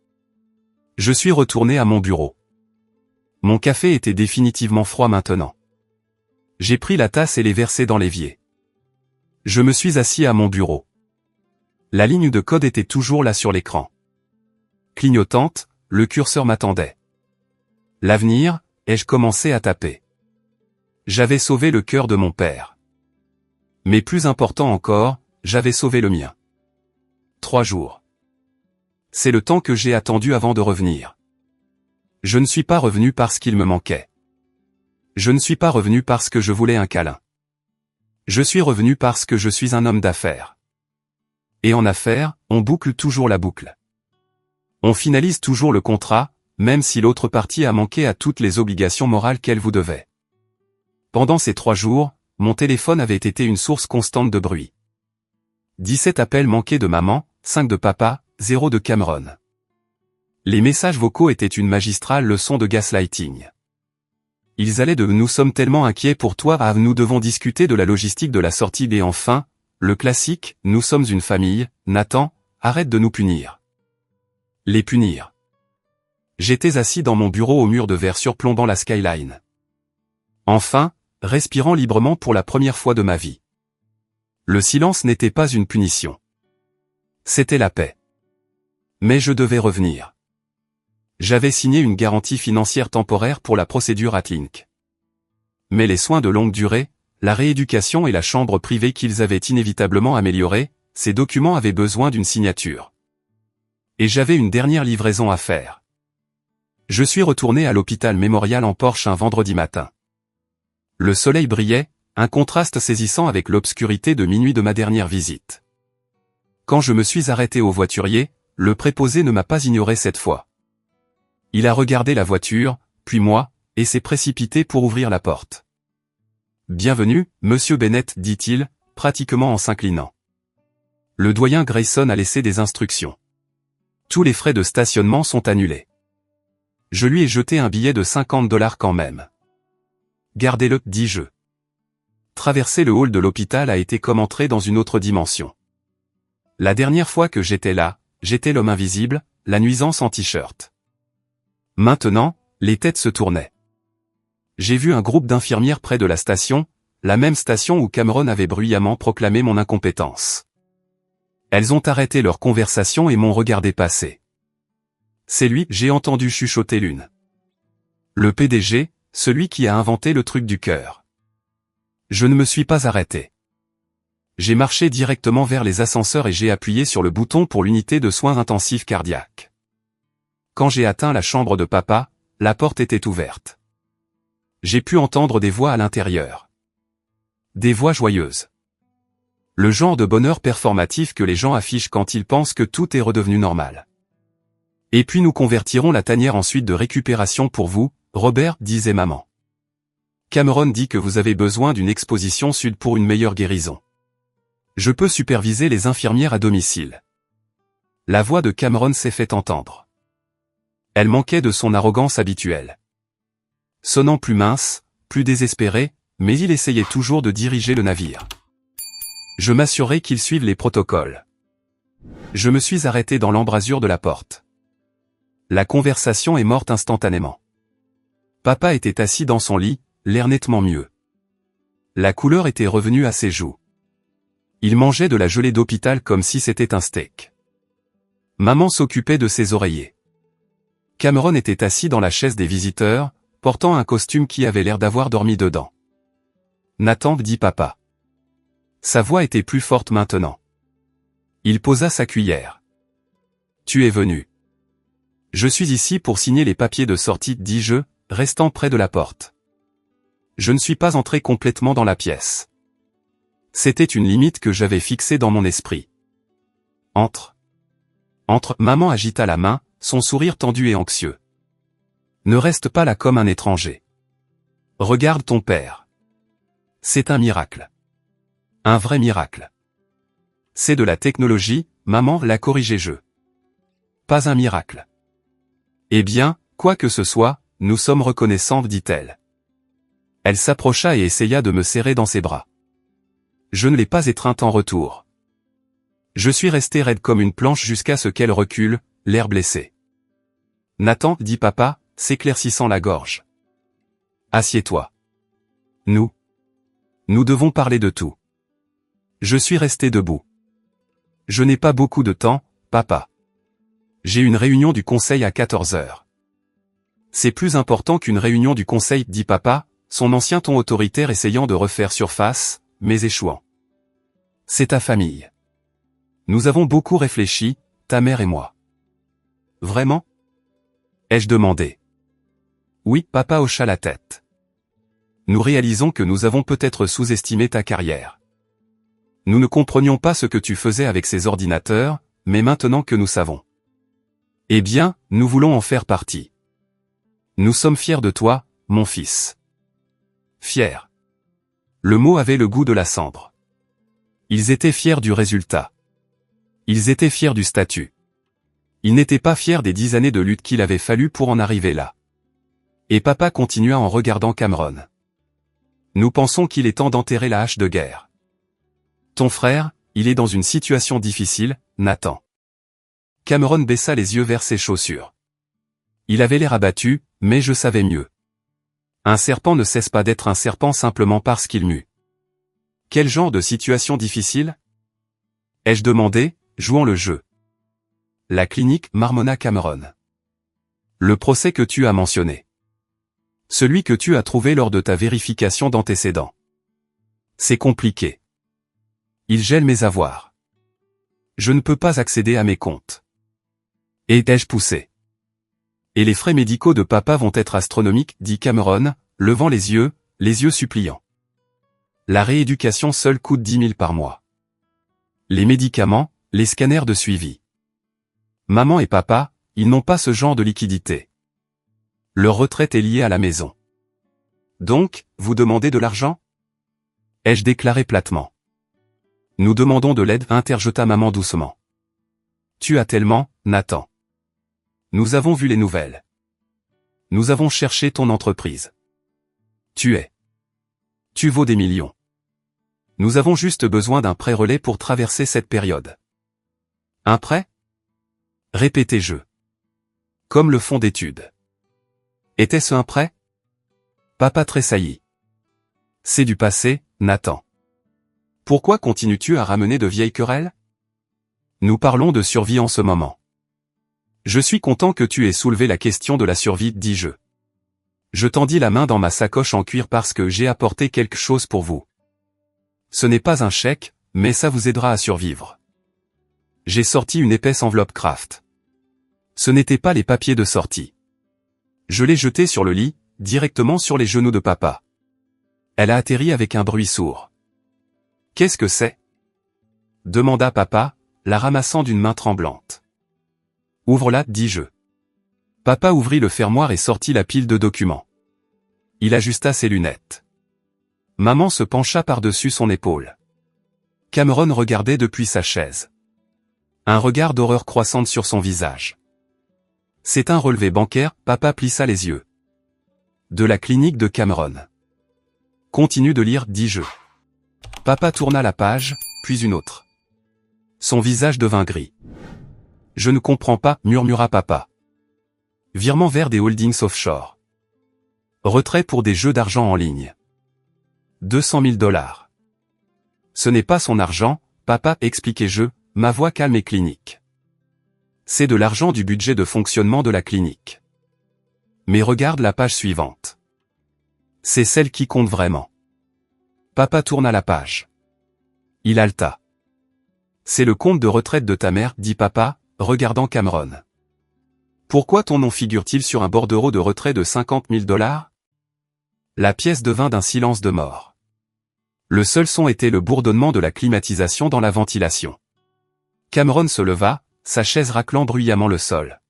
Je suis retourné à mon bureau. Mon café était définitivement froid maintenant. J'ai pris la tasse et l'ai versée dans l'évier. Je me suis assis à mon bureau. La ligne de code était toujours là sur l'écran. Clignotante, le curseur m'attendait. L'avenir, ai-je commencé à taper. J'avais sauvé le cœur de mon père. Mais plus important encore, j'avais sauvé le mien. 3 jours. C'est le temps que j'ai attendu avant de revenir. Je ne suis pas revenu parce qu'il me manquait. Je ne suis pas revenu parce que je voulais un câlin. Je suis revenu parce que je suis un homme d'affaires. Et en affaires, on boucle toujours la boucle. On finalise toujours le contrat, même si l'autre partie a manqué à toutes les obligations morales qu'elle vous devait. Pendant ces 3 jours, mon téléphone avait été une source constante de bruit. 17 appels manqués de maman, 5 de papa, 0 de Cameron. Les messages vocaux étaient une magistrale leçon de gaslighting. Ils allaient de « nous sommes tellement inquiets pour toi » à « nous devons discuter de la logistique de la sortie » et enfin, le classique « nous sommes une famille, Nathan, arrête de nous punir ». Les punir. J'étais assis dans mon bureau au mur de verre surplombant la skyline. Enfin, respirant librement pour la première fois de ma vie. Le silence n'était pas une punition. C'était la paix. Mais je devais revenir. J'avais signé une garantie financière temporaire pour la procédure Atlink. Mais les soins de longue durée, la rééducation et la chambre privée qu'ils avaient inévitablement améliorée, ces documents avaient besoin d'une signature. Et j'avais une dernière livraison à faire. Je suis retourné à l'hôpital Mémorial en Porsche un vendredi matin. Le soleil brillait, un contraste saisissant avec l'obscurité de minuit de ma dernière visite. Quand je me suis arrêté au voiturier, le préposé ne m'a pas ignoré cette fois. Il a regardé la voiture, puis moi, et s'est précipité pour ouvrir la porte. « Bienvenue, monsieur Bennett, dit-il, pratiquement en s'inclinant. Le doyen Grayson a laissé des instructions. Tous les frais de stationnement sont annulés. Je lui ai jeté un billet de $50 quand même. Gardez-le, dis-je. Traverser le hall de l'hôpital a été comme entrer dans une autre dimension. La dernière fois que j'étais là, j'étais l'homme invisible, la nuisance en t-shirt. Maintenant, les têtes se tournaient. J'ai vu un groupe d'infirmières près de la station, la même station où Cameron avait bruyamment proclamé mon incompétence. Elles ont arrêté leur conversation et m'ont regardé passer. C'est lui, j'ai entendu chuchoter l'une. Le PDG, celui qui a inventé le truc du cœur. Je ne me suis pas arrêté. J'ai marché directement vers les ascenseurs et j'ai appuyé sur le bouton pour l'unité de soins intensifs cardiaques. Quand j'ai atteint la chambre de papa, la porte était ouverte. J'ai pu entendre des voix à l'intérieur. Des voix joyeuses. Le genre de bonheur performatif que les gens affichent quand ils pensent que tout est redevenu normal. Et puis nous convertirons la tanière en suite de récupération pour vous, Robert, disait maman. Cameron dit que vous avez besoin d'une exposition sud pour une meilleure guérison. Je peux superviser les infirmières à domicile. La voix de Cameron s'est fait entendre. Elle manquait de son arrogance habituelle. Sonnant plus mince, plus désespérée, mais il essayait toujours de diriger le navire. Je m'assurais qu'il suive les protocoles. Je me suis arrêté dans l'embrasure de la porte. La conversation est morte instantanément. Papa était assis dans son lit, l'air nettement mieux. La couleur était revenue à ses joues. Il mangeait de la gelée d'hôpital comme si c'était un steak. Maman s'occupait de ses oreillers. Cameron était assis dans la chaise des visiteurs, portant un costume qui avait l'air d'avoir dormi dedans. Nathan, dit papa. Sa voix était plus forte maintenant. Il posa sa cuillère. Tu es venu. Je suis ici pour signer les papiers de sortie, dis-je, restant près de la porte. Je ne suis pas entré complètement dans la pièce. C'était une limite que j'avais fixée dans mon esprit. Entre. Maman agita la main, son sourire tendu et anxieux. Ne reste pas là comme un étranger. Regarde ton père. C'est un miracle. Un vrai miracle. C'est de la technologie, maman l'a corrigé je. Pas un miracle. Eh bien, quoi que ce soit, nous sommes reconnaissants, dit-elle. Elle s'approcha et essaya de me serrer dans ses bras. Je ne l'ai pas étreinte en retour. Je suis resté raide comme une planche jusqu'à ce qu'elle recule, l'air blessé. Nathan, dit papa, s'éclaircissant la gorge. Assieds-toi. Nous devons parler de tout. Je suis resté debout. Je n'ai pas beaucoup de temps, papa. J'ai une réunion du conseil à 14 heures. C'est plus important qu'une réunion du conseil, dit papa, son ancien ton autoritaire essayant de refaire surface, mais échouant. C'est ta famille. Nous avons beaucoup réfléchi, ta mère et moi. Vraiment? Ai-je demandé. Oui, papa hocha la tête. Nous réalisons que nous avons peut-être sous-estimé ta carrière. Nous ne comprenions pas ce que tu faisais avec ces ordinateurs, mais maintenant que nous savons. Eh bien, nous voulons en faire partie. Nous sommes fiers de toi, mon fils. Fiers. Le mot avait le goût de la cendre. Ils étaient fiers du résultat. Ils étaient fiers du statut. Ils n'étaient pas fiers des 10 années de lutte qu'il avait fallu pour en arriver là. Et papa continua en regardant Cameron. Nous pensons qu'il est temps d'enterrer la hache de guerre. Ton frère, il est dans une situation difficile, Nathan. Cameron baissa les yeux vers ses chaussures. Il avait l'air abattu, mais je savais mieux. Un serpent ne cesse pas d'être un serpent simplement parce qu'il mue. Quel genre de situation difficile? Ai-je demandé, jouant le jeu. La clinique, marmonna Cameron. Le procès que tu as mentionné. Celui que tu as trouvé lors de ta vérification d'antécédents. C'est compliqué. Il gèle mes avoirs. Je ne peux pas accéder à mes comptes. Et ai-je poussé? Et les frais médicaux de papa vont être astronomiques, dit Cameron, levant les yeux suppliants. La rééducation seule coûte 10 000 par mois. Les médicaments, les scanners de suivi. Maman et papa, ils n'ont pas ce genre de liquidité. Leur retraite est liée à la maison. Donc, vous demandez de l'argent? Ai-je déclaré platement. Nous demandons de l'aide, interjeta maman doucement. Tu as tellement, Nathan. Nous avons vu les nouvelles. Nous avons cherché ton entreprise. Tu vaux des millions. Nous avons juste besoin d'un prêt relais pour traverser cette période. Un prêt? Répétez-je. Comme le fonds d'études. Était-ce un prêt? Papa tressaillit. C'est du passé, Nathan. Pourquoi continues-tu à ramener de vieilles querelles? Nous parlons de survie en ce moment. Je suis content que tu aies soulevé la question de la survie, dis-je. Je tendis la main dans ma sacoche en cuir parce que j'ai apporté quelque chose pour vous. Ce n'est pas un chèque, mais ça vous aidera à survivre. J'ai sorti une épaisse enveloppe Kraft. Ce n'étaient pas les papiers de sortie. Je l'ai jetée sur le lit, directement sur les genoux de papa. Elle a atterri avec un bruit sourd. Qu'est-ce que c'est? Demanda papa, la ramassant d'une main tremblante. Ouvre-la, dis-je. Papa ouvrit le fermoir et sortit la pile de documents. Il ajusta ses lunettes. Maman se pencha par-dessus son épaule. Cameron regardait depuis sa chaise. Un regard d'horreur croissante sur son visage. C'est un relevé bancaire, papa plissa les yeux. De la clinique de Cameron. Continue de lire, dis-je. Papa tourna la page, puis une autre. Son visage devint gris. Je ne comprends pas, murmura papa. Virement vers des holdings offshore. Retrait pour des jeux d'argent en ligne. 200 000 $. Ce n'est pas son argent, papa, expliquai-je, ma voix calme et clinique. C'est de l'argent du budget de fonctionnement de la clinique. Mais regarde la page suivante. C'est celle qui compte vraiment. Papa tourna la page. Il haleta. C'est le compte de retraite de ta mère, dit papa, regardant Cameron. Pourquoi ton nom figure-t-il sur un bordereau de retrait de 50 000 $? La pièce devint d'un silence de mort. Le seul son était le bourdonnement de la climatisation dans la ventilation. Cameron se leva, sa chaise raclant bruyamment le sol.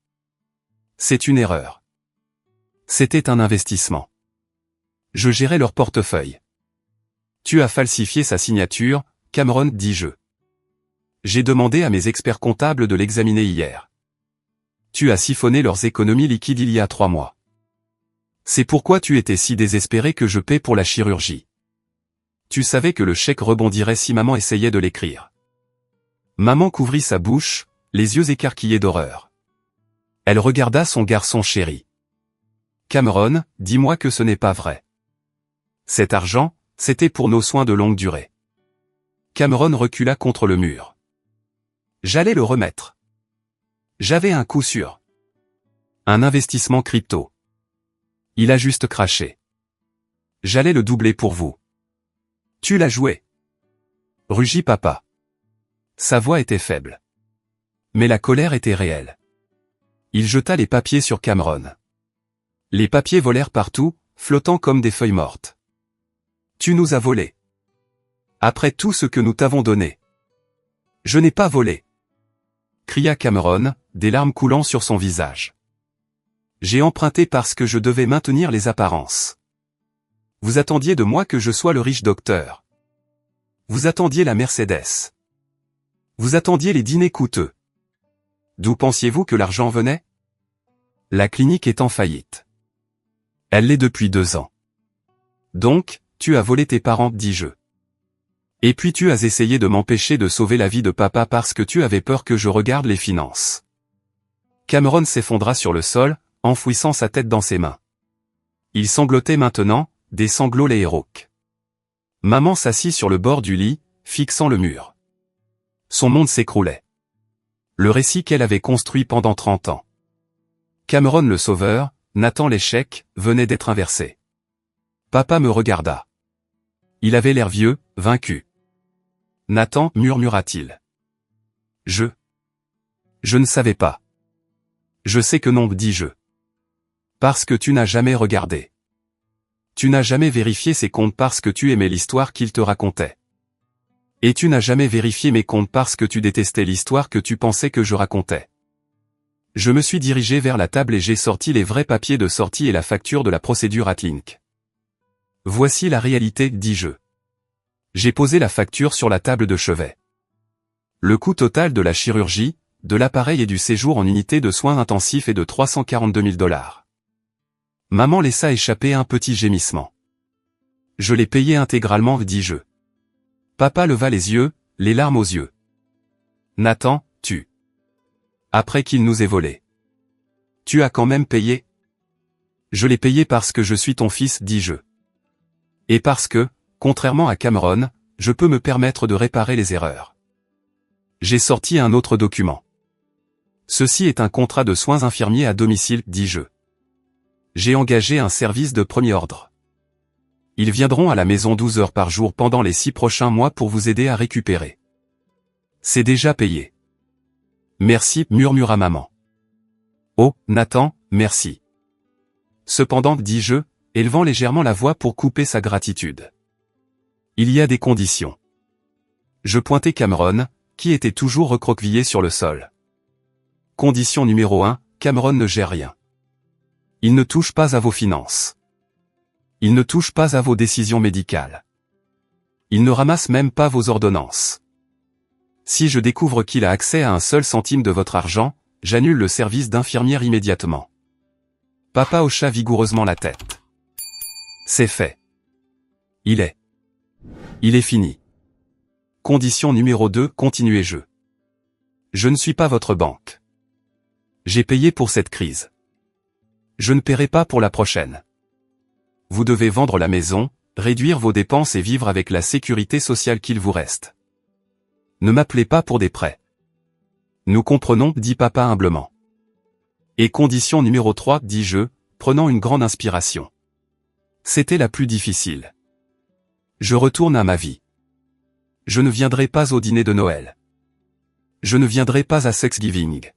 C'est une erreur. C'était un investissement. Je gérais leur portefeuille. Tu as falsifié sa signature, Cameron, dis-je. J'ai demandé à mes experts comptables de l'examiner hier. Tu as siphonné leurs économies liquides il y a 3 mois. C'est pourquoi tu étais si désespéré que je paie pour la chirurgie. Tu savais que le chèque rebondirait si maman essayait de l'écrire. Maman couvrit sa bouche, les yeux écarquillés d'horreur. Elle regarda son garçon chéri. Cameron, dis-moi que ce n'est pas vrai. Cet argent, c'était pour nos soins de longue durée. Cameron recula contre le mur. J'allais le remettre. J'avais un coup sûr. Un investissement crypto. Il a juste craché. J'allais le doubler pour vous. Tu l'as joué. Rugit papa. Sa voix était faible. Mais la colère était réelle. Il jeta les papiers sur Cameron. Les papiers volèrent partout, flottant comme des feuilles mortes. Tu nous as volés. Après tout ce que nous t'avons donné. Je n'ai pas volé. Cria Cameron, des larmes coulant sur son visage. J'ai emprunté parce que je devais maintenir les apparences. Vous attendiez de moi que je sois le riche docteur. Vous attendiez la Mercedes. Vous attendiez les dîners coûteux. D'où pensiez-vous que l'argent venait? La clinique est en faillite. Elle l'est depuis 2 ans. Donc, tu as volé tes parents, dis-je. Et puis tu as essayé de m'empêcher de sauver la vie de papa parce que tu avais peur que je regarde les finances. Cameron s'effondra sur le sol, enfouissant sa tête dans ses mains. Il sanglotait maintenant, des sanglots rauques. Maman s'assit sur le bord du lit, fixant le mur. Son monde s'écroulait. Le récit qu'elle avait construit pendant 30 ans. Cameron le sauveur, Nathan l'échec, venait d'être inversé. Papa me regarda. Il avait l'air vieux, vaincu. Nathan, murmura-t-il. Je ne savais pas. Je sais que non, dis-je. Parce que tu n'as jamais regardé. Tu n'as jamais vérifié ses comptes parce que tu aimais l'histoire qu'il te racontait. Et tu n'as jamais vérifié mes comptes parce que tu détestais l'histoire que tu pensais que je racontais. Je me suis dirigé vers la table et j'ai sorti les vrais papiers de sortie et la facture de la procédure Atlink. Voici la réalité, dis-je. J'ai posé la facture sur la table de chevet. Le coût total de la chirurgie, de l'appareil et du séjour en unité de soins intensifs est de 342 000 $. Maman laissa échapper un petit gémissement. Je l'ai payé intégralement, dis-je. Papa leva les yeux, les larmes aux yeux. Nathan, tu. Après qu'il nous ait volés. Tu as quand même payé? Je l'ai payé parce que je suis ton fils, dis-je. Et parce que, contrairement à Cameron, je peux me permettre de réparer les erreurs. J'ai sorti un autre document. Ceci est un contrat de soins infirmiers à domicile, dis-je. J'ai engagé un service de premier ordre. Ils viendront à la maison 12 heures par jour pendant les 6 prochains mois pour vous aider à récupérer. C'est déjà payé. Merci, murmura maman. Oh, Nathan, merci. Cependant, dis-je, élevant légèrement la voix pour couper sa gratitude. Il y a des conditions. Je pointai Cameron, qui était toujours recroquevillé sur le sol. Condition numéro 1, Cameron ne gère rien. Il ne touche pas à vos finances. Il ne touche pas à vos décisions médicales. Il ne ramasse même pas vos ordonnances. Si je découvre qu'il a accès à un seul centime de votre argent, j'annule le service d'infirmière immédiatement. Papa hocha vigoureusement la tête. C'est fait. Il est fini. Condition numéro 2, continuez-je. Je ne suis pas votre banque. J'ai payé pour cette crise. Je ne paierai pas pour la prochaine. Vous devez vendre la maison, réduire vos dépenses et vivre avec la sécurité sociale qu'il vous reste. Ne m'appelez pas pour des prêts. Nous comprenons, dit papa humblement. Et condition numéro 3, dis-je, prenant une grande inspiration. C'était la plus difficile. Je retourne à ma vie. Je ne viendrai pas au dîner de Noël. Je ne viendrai pas à Thanksgiving.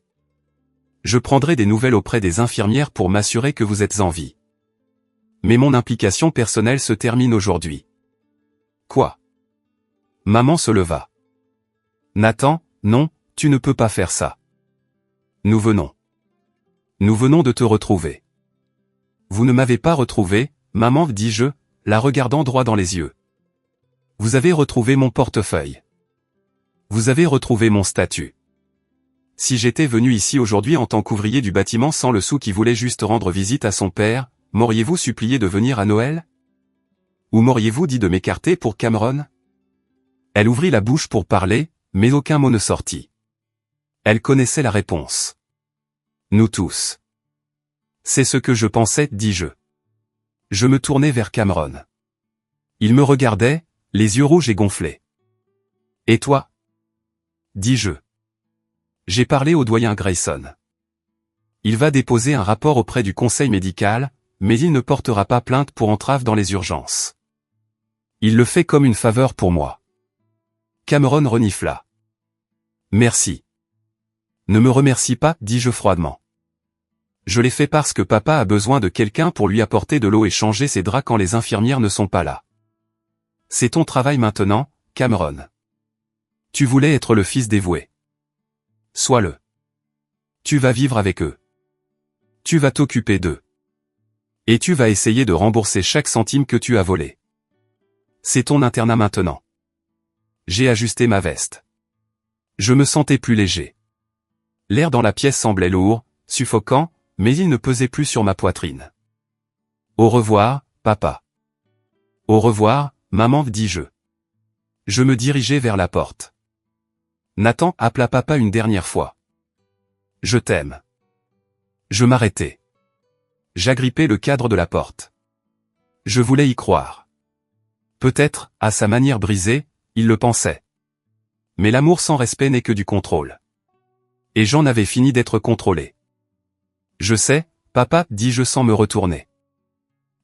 Je prendrai des nouvelles auprès des infirmières pour m'assurer que vous êtes en vie. Mais mon implication personnelle se termine aujourd'hui. Quoi? Maman se leva. Nathan, non, tu ne peux pas faire ça. Nous venons. Nous venons de te retrouver. Vous ne m'avez pas retrouvé, maman, dis-je, la regardant droit dans les yeux. Vous avez retrouvé mon portefeuille. Vous avez retrouvé mon statut. Si j'étais venu ici aujourd'hui en tant qu'ouvrier du bâtiment sans le sou qui voulait juste rendre visite à son père, m'auriez-vous supplié de venir à Noël? Ou m'auriez-vous dit de m'écarter pour Cameron? Elle ouvrit la bouche pour parler, mais aucun mot ne sortit. Elle connaissait la réponse. Nous tous. C'est ce que je pensais, dis-je. Je me tournai vers Cameron. Il me regardait, les yeux rouges et gonflés. Et toi? Dis-je. J'ai parlé au doyen Grayson. Il va déposer un rapport auprès du conseil médical, mais il ne portera pas plainte pour entrave dans les urgences. Il le fait comme une faveur pour moi. Cameron renifla. Merci. Ne me remercie pas, dis-je froidement. Je l'ai fait parce que papa a besoin de quelqu'un pour lui apporter de l'eau et changer ses draps quand les infirmières ne sont pas là. C'est ton travail maintenant, Cameron. Tu voulais être le fils dévoué. Sois-le. Tu vas vivre avec eux. Tu vas t'occuper d'eux. Et tu vas essayer de rembourser chaque centime que tu as volé. C'est ton internat maintenant. J'ai ajusté ma veste. Je me sentais plus léger. L'air dans la pièce semblait lourd, suffocant, mais il ne pesait plus sur ma poitrine. Au revoir, papa. Au revoir, maman, dis-je. Je me dirigeai vers la porte. Nathan appela papa une dernière fois. Je t'aime. Je m'arrêtai. J'agrippai le cadre de la porte. Je voulais y croire. Peut-être, à sa manière brisée, il le pensait. Mais l'amour sans respect n'est que du contrôle. Et j'en avais fini d'être contrôlé. Je sais, papa, dis-je sans me retourner.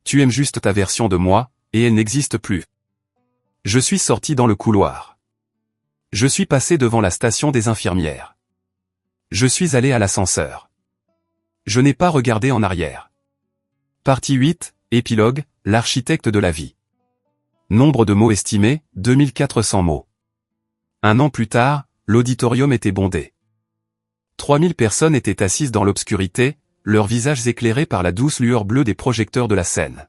Tu aimes juste ta version de moi, et elle n'existe plus. Je suis sorti dans le couloir. Je suis passé devant la station des infirmières. Je suis allé à l'ascenseur. Je n'ai pas regardé en arrière. Partie 8, épilogue, l'architecte de la vie. Nombre de mots estimé, 2400 mots. Un an plus tard, l'auditorium était bondé. 3000 personnes étaient assises dans l'obscurité, leurs visages éclairés par la douce lueur bleue des projecteurs de la scène.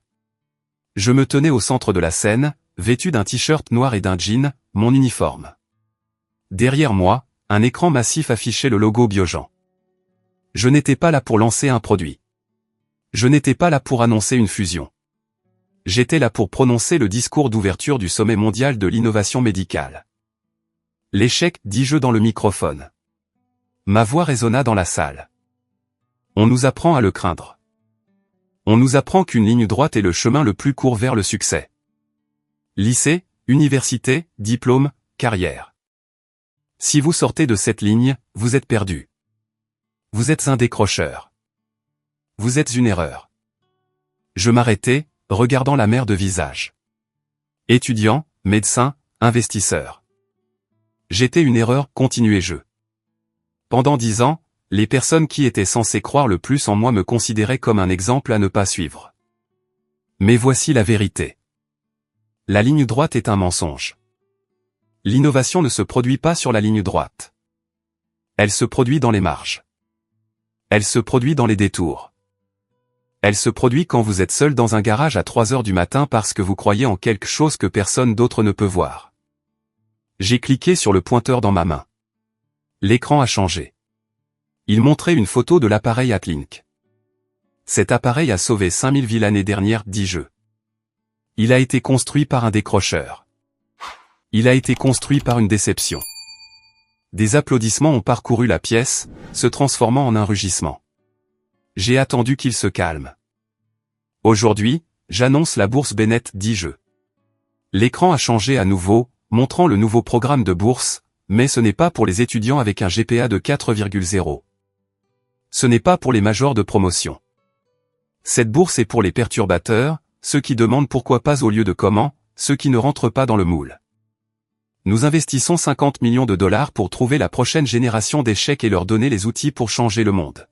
Je me tenais au centre de la scène, vêtu d'un t-shirt noir et d'un jean, mon uniforme. Derrière moi, un écran massif affichait le logo Biogen. Je n'étais pas là pour lancer un produit. Je n'étais pas là pour annoncer une fusion. J'étais là pour prononcer le discours d'ouverture du sommet mondial de l'innovation médicale. L'échec, dis-je dans le microphone. Ma voix résonna dans la salle. On nous apprend à le craindre. On nous apprend qu'une ligne droite est le chemin le plus court vers le succès. Lycée, université, diplôme, carrière. Si vous sortez de cette ligne, vous êtes perdu. Vous êtes un décrocheur. Vous êtes une erreur. Je m'arrêtai, regardant la mer de visage. Étudiant, médecin, investisseur. J'étais une erreur, continuai-je. Pendant 10 ans, les personnes qui étaient censées croire le plus en moi me considéraient comme un exemple à ne pas suivre. Mais voici la vérité. La ligne droite est un mensonge. L'innovation ne se produit pas sur la ligne droite. Elle se produit dans les marges. Elle se produit dans les détours. Elle se produit quand vous êtes seul dans un garage à 3 heures du matin parce que vous croyez en quelque chose que personne d'autre ne peut voir. J'ai cliqué sur le pointeur dans ma main. L'écran a changé. Il montrait une photo de l'appareil Atlink. Cet appareil a sauvé 5000 vies l'année dernière, dis-je. Il a été construit par un décrocheur. Il a été construit par une déception. Des applaudissements ont parcouru la pièce, se transformant en un rugissement. J'ai attendu qu'il se calme. Aujourd'hui, j'annonce la bourse Bennett 10 jeux. L'écran a changé à nouveau, montrant le nouveau programme de bourse, mais ce n'est pas pour les étudiants avec un GPA de 4,0. Ce n'est pas pour les majors de promotion. Cette bourse est pour les perturbateurs, ceux qui demandent pourquoi pas au lieu de comment, ceux qui ne rentrent pas dans le moule. Nous investissons 50 millions de dollars pour trouver la prochaine génération d'échecs et leur donner les outils pour changer le monde.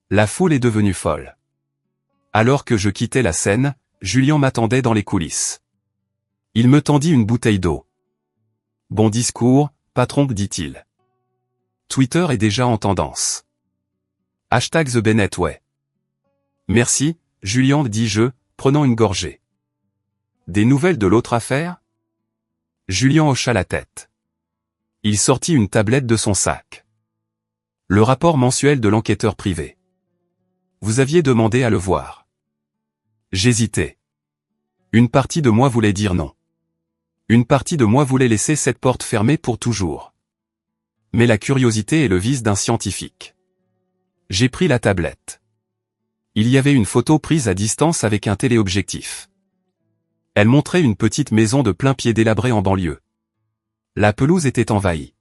La foule est devenue folle. Alors que je quittais la scène, Julien m'attendait dans les coulisses. Il me tendit une bouteille d'eau. Bon discours, patron, dit-il. Twitter est déjà en tendance. #TheBennettWay. Merci, Julien, dis-je, prenant une gorgée. Des nouvelles de l'autre affaire? Julien hocha la tête. Il sortit une tablette de son sac. Le rapport mensuel de l'enquêteur privé. Vous aviez demandé à le voir. J'hésitais. Une partie de moi voulait dire non. Une partie de moi voulait laisser cette porte fermée pour toujours. Mais la curiosité est le vice d'un scientifique. J'ai pris la tablette. Il y avait une photo prise à distance avec un téléobjectif. Elle montrait une petite maison de plein pied délabrée en banlieue. La pelouse était envahie.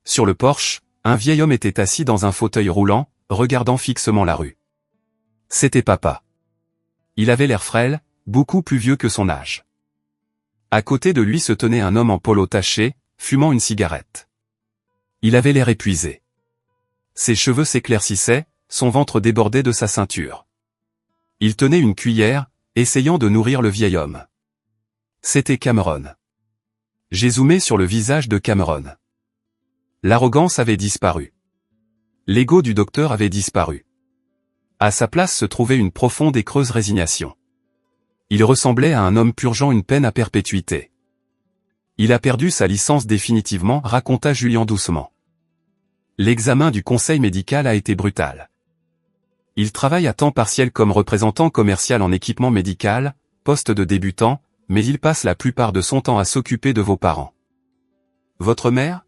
Sur le porche, un vieil homme était assis dans un fauteuil roulant, regardant fixement la rue. C'était papa. Il avait l'air frêle, beaucoup plus vieux que son âge. À côté de lui se tenait un homme en polo taché, fumant une cigarette. Il avait l'air épuisé. Ses cheveux s'éclaircissaient, son ventre débordait de sa ceinture. Il tenait une cuillère, essayant de nourrir le vieil homme. C'était Cameron. J'ai zoomé sur le visage de Cameron. L'arrogance avait disparu. L'ego du docteur avait disparu. À sa place se trouvait une profonde et creuse résignation. Il ressemblait à un homme purgeant une peine à perpétuité. Il a perdu sa licence définitivement, raconta Julien doucement. L'examen du conseil médical a été brutal. Il travaille à temps partiel comme représentant commercial en équipement médical, poste de débutant, mais il passe la plupart de son temps à s'occuper de vos parents. Votre mère?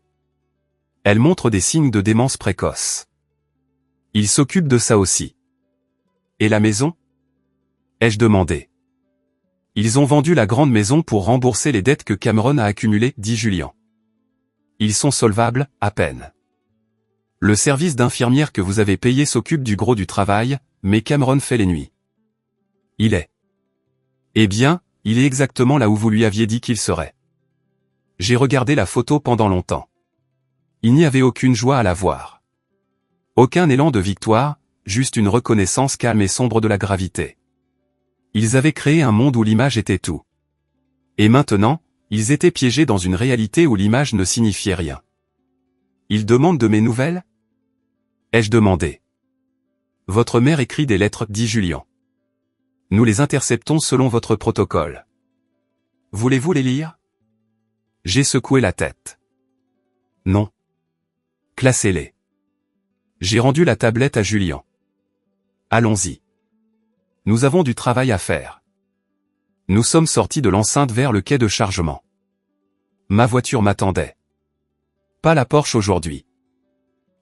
Elle montre des signes de démence précoce. Il s'occupe de ça aussi. Et la maison? Ai-je demandé. Ils ont vendu la grande maison pour rembourser les dettes que Cameron a accumulées, dit Julien. Ils sont solvables, à peine. Le service d'infirmière que vous avez payé s'occupe du gros du travail, mais Cameron fait les nuits. Il est. Eh bien, il est exactement là où vous lui aviez dit qu'il serait. J'ai regardé la photo pendant longtemps. Il n'y avait aucune joie à la voir. Aucun élan de victoire, juste une reconnaissance calme et sombre de la gravité. Ils avaient créé un monde où l'image était tout. Et maintenant, ils étaient piégés dans une réalité où l'image ne signifiait rien. Ils demandent de mes nouvelles? Ai-je demandé. Votre mère écrit des lettres, dit Julien. Nous les interceptons selon votre protocole. Voulez-vous les lire? J'ai secoué la tête. Non. Classez-les. J'ai rendu la tablette à Julien. Allons-y. Nous avons du travail à faire. Nous sommes sortis de l'enceinte vers le quai de chargement. Ma voiture m'attendait. Pas la Porsche aujourd'hui.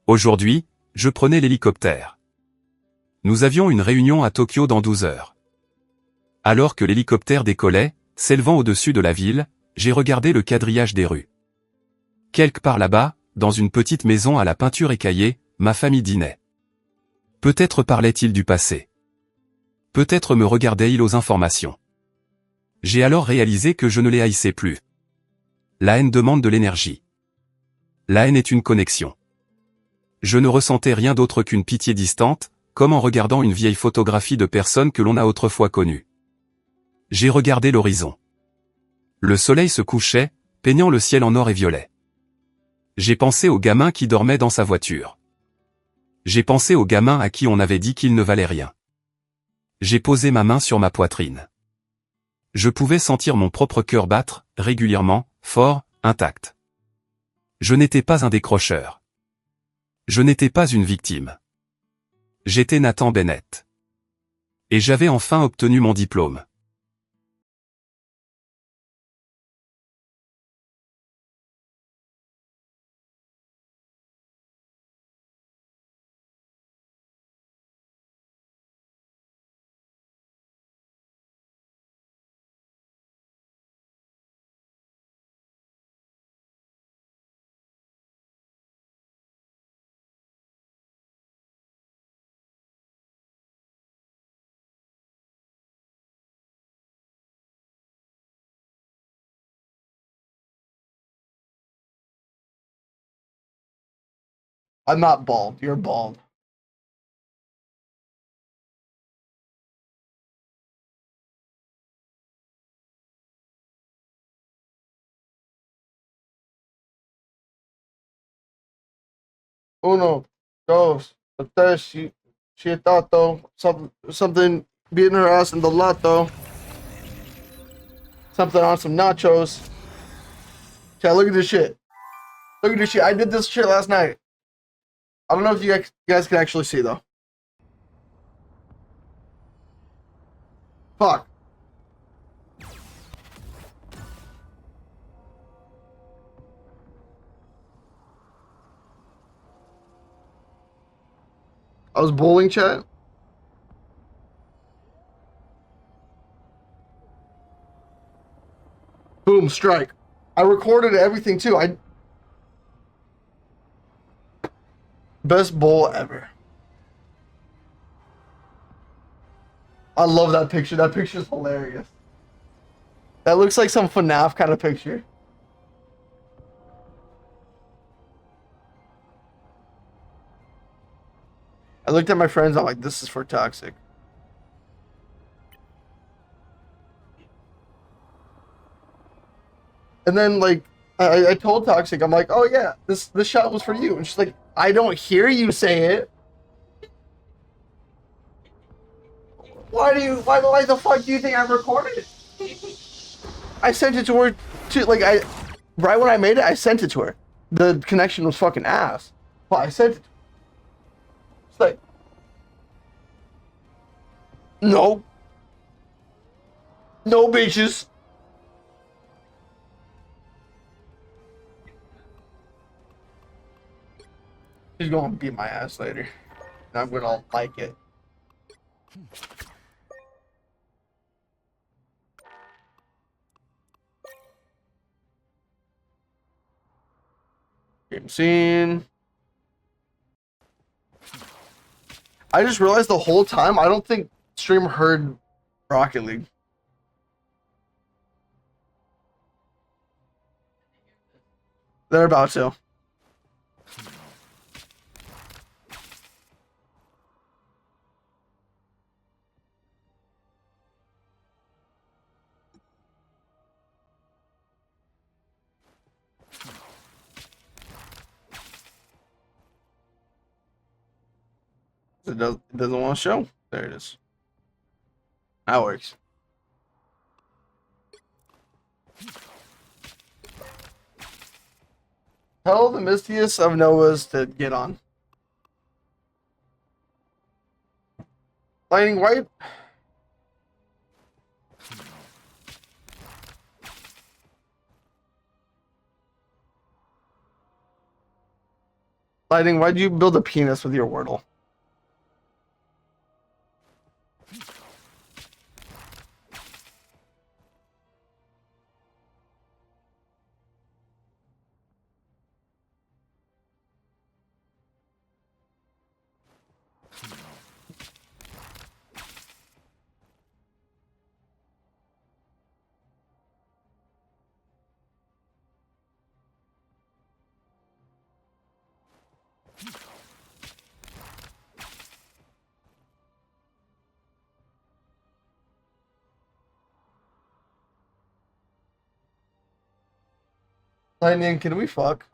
Aujourd'hui, je prenais l'hélicoptère. Nous avions une réunion à Tokyo dans 12 heures. Alors que l'hélicoptère décollait, s'élevant au-dessus de la ville, j'ai regardé le quadrillage des rues. Quelque part là-bas, dans une petite maison à la peinture écaillée, ma famille dînait. Peut-être parlait-il du passé. Peut-être me regardait-il aux informations. J'ai alors réalisé que je ne les haïssais plus. La haine demande de l'énergie. La haine est une connexion. Je ne ressentais rien d'autre qu'une pitié distante, comme en regardant une vieille photographie de personnes que l'on a autrefois connues. J'ai regardé l'horizon. Le soleil se couchait, peignant le ciel en or et violet. J'ai pensé au gamin qui dormait dans sa voiture. J'ai pensé au gamin à qui on avait dit qu'il ne valait rien. J'ai posé ma main sur ma poitrine. Je pouvais sentir mon propre cœur battre, régulièrement, fort, intact. Je n'étais pas un décrocheur. Je n'étais pas une victime. J'étais Nathan Bennett. Et j'avais enfin obtenu mon diplôme. I'm not bald. You're bald. Uno, dos, tres, sietato, something beating her ass in the lotto. Something on some nachos. Okay, look at this shit. Look at this shit. I did this shit last night. I don't know if you guys can actually see though. Fuck. I was bowling chat. Boom, strike. I recorded everything too. Best bowl ever. I love that picture. That picture is hilarious. That looks like some FNAF kind of picture. I looked at my friends. I'm like, this is for Toxic. And then like I told Toxic, I'm like, oh yeah, this shot was for you. And she's like, I don't hear you say it. Why the fuck do you think I recorded it? I sent it to her right when I made it, I sent it to her. The connection was fucking ass. But I sent it to her. It's like, no. No bitches. She's gonna beat my ass later. And I'm gonna like it. Game scene. I just realized the whole time I don't think stream heard Rocket League. They're about to. It doesn't want to show. There it is. That works. Tell the mistiest of Noahs to get on. Lightning White. Lightning, why'd you build a penis with your Wordle? Lightning, can we fuck?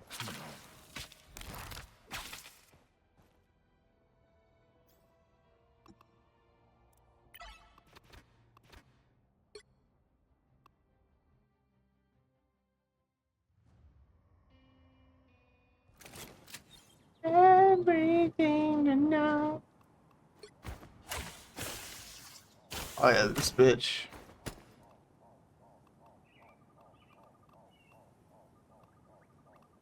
Everything to know. Oh yeah, this bitch.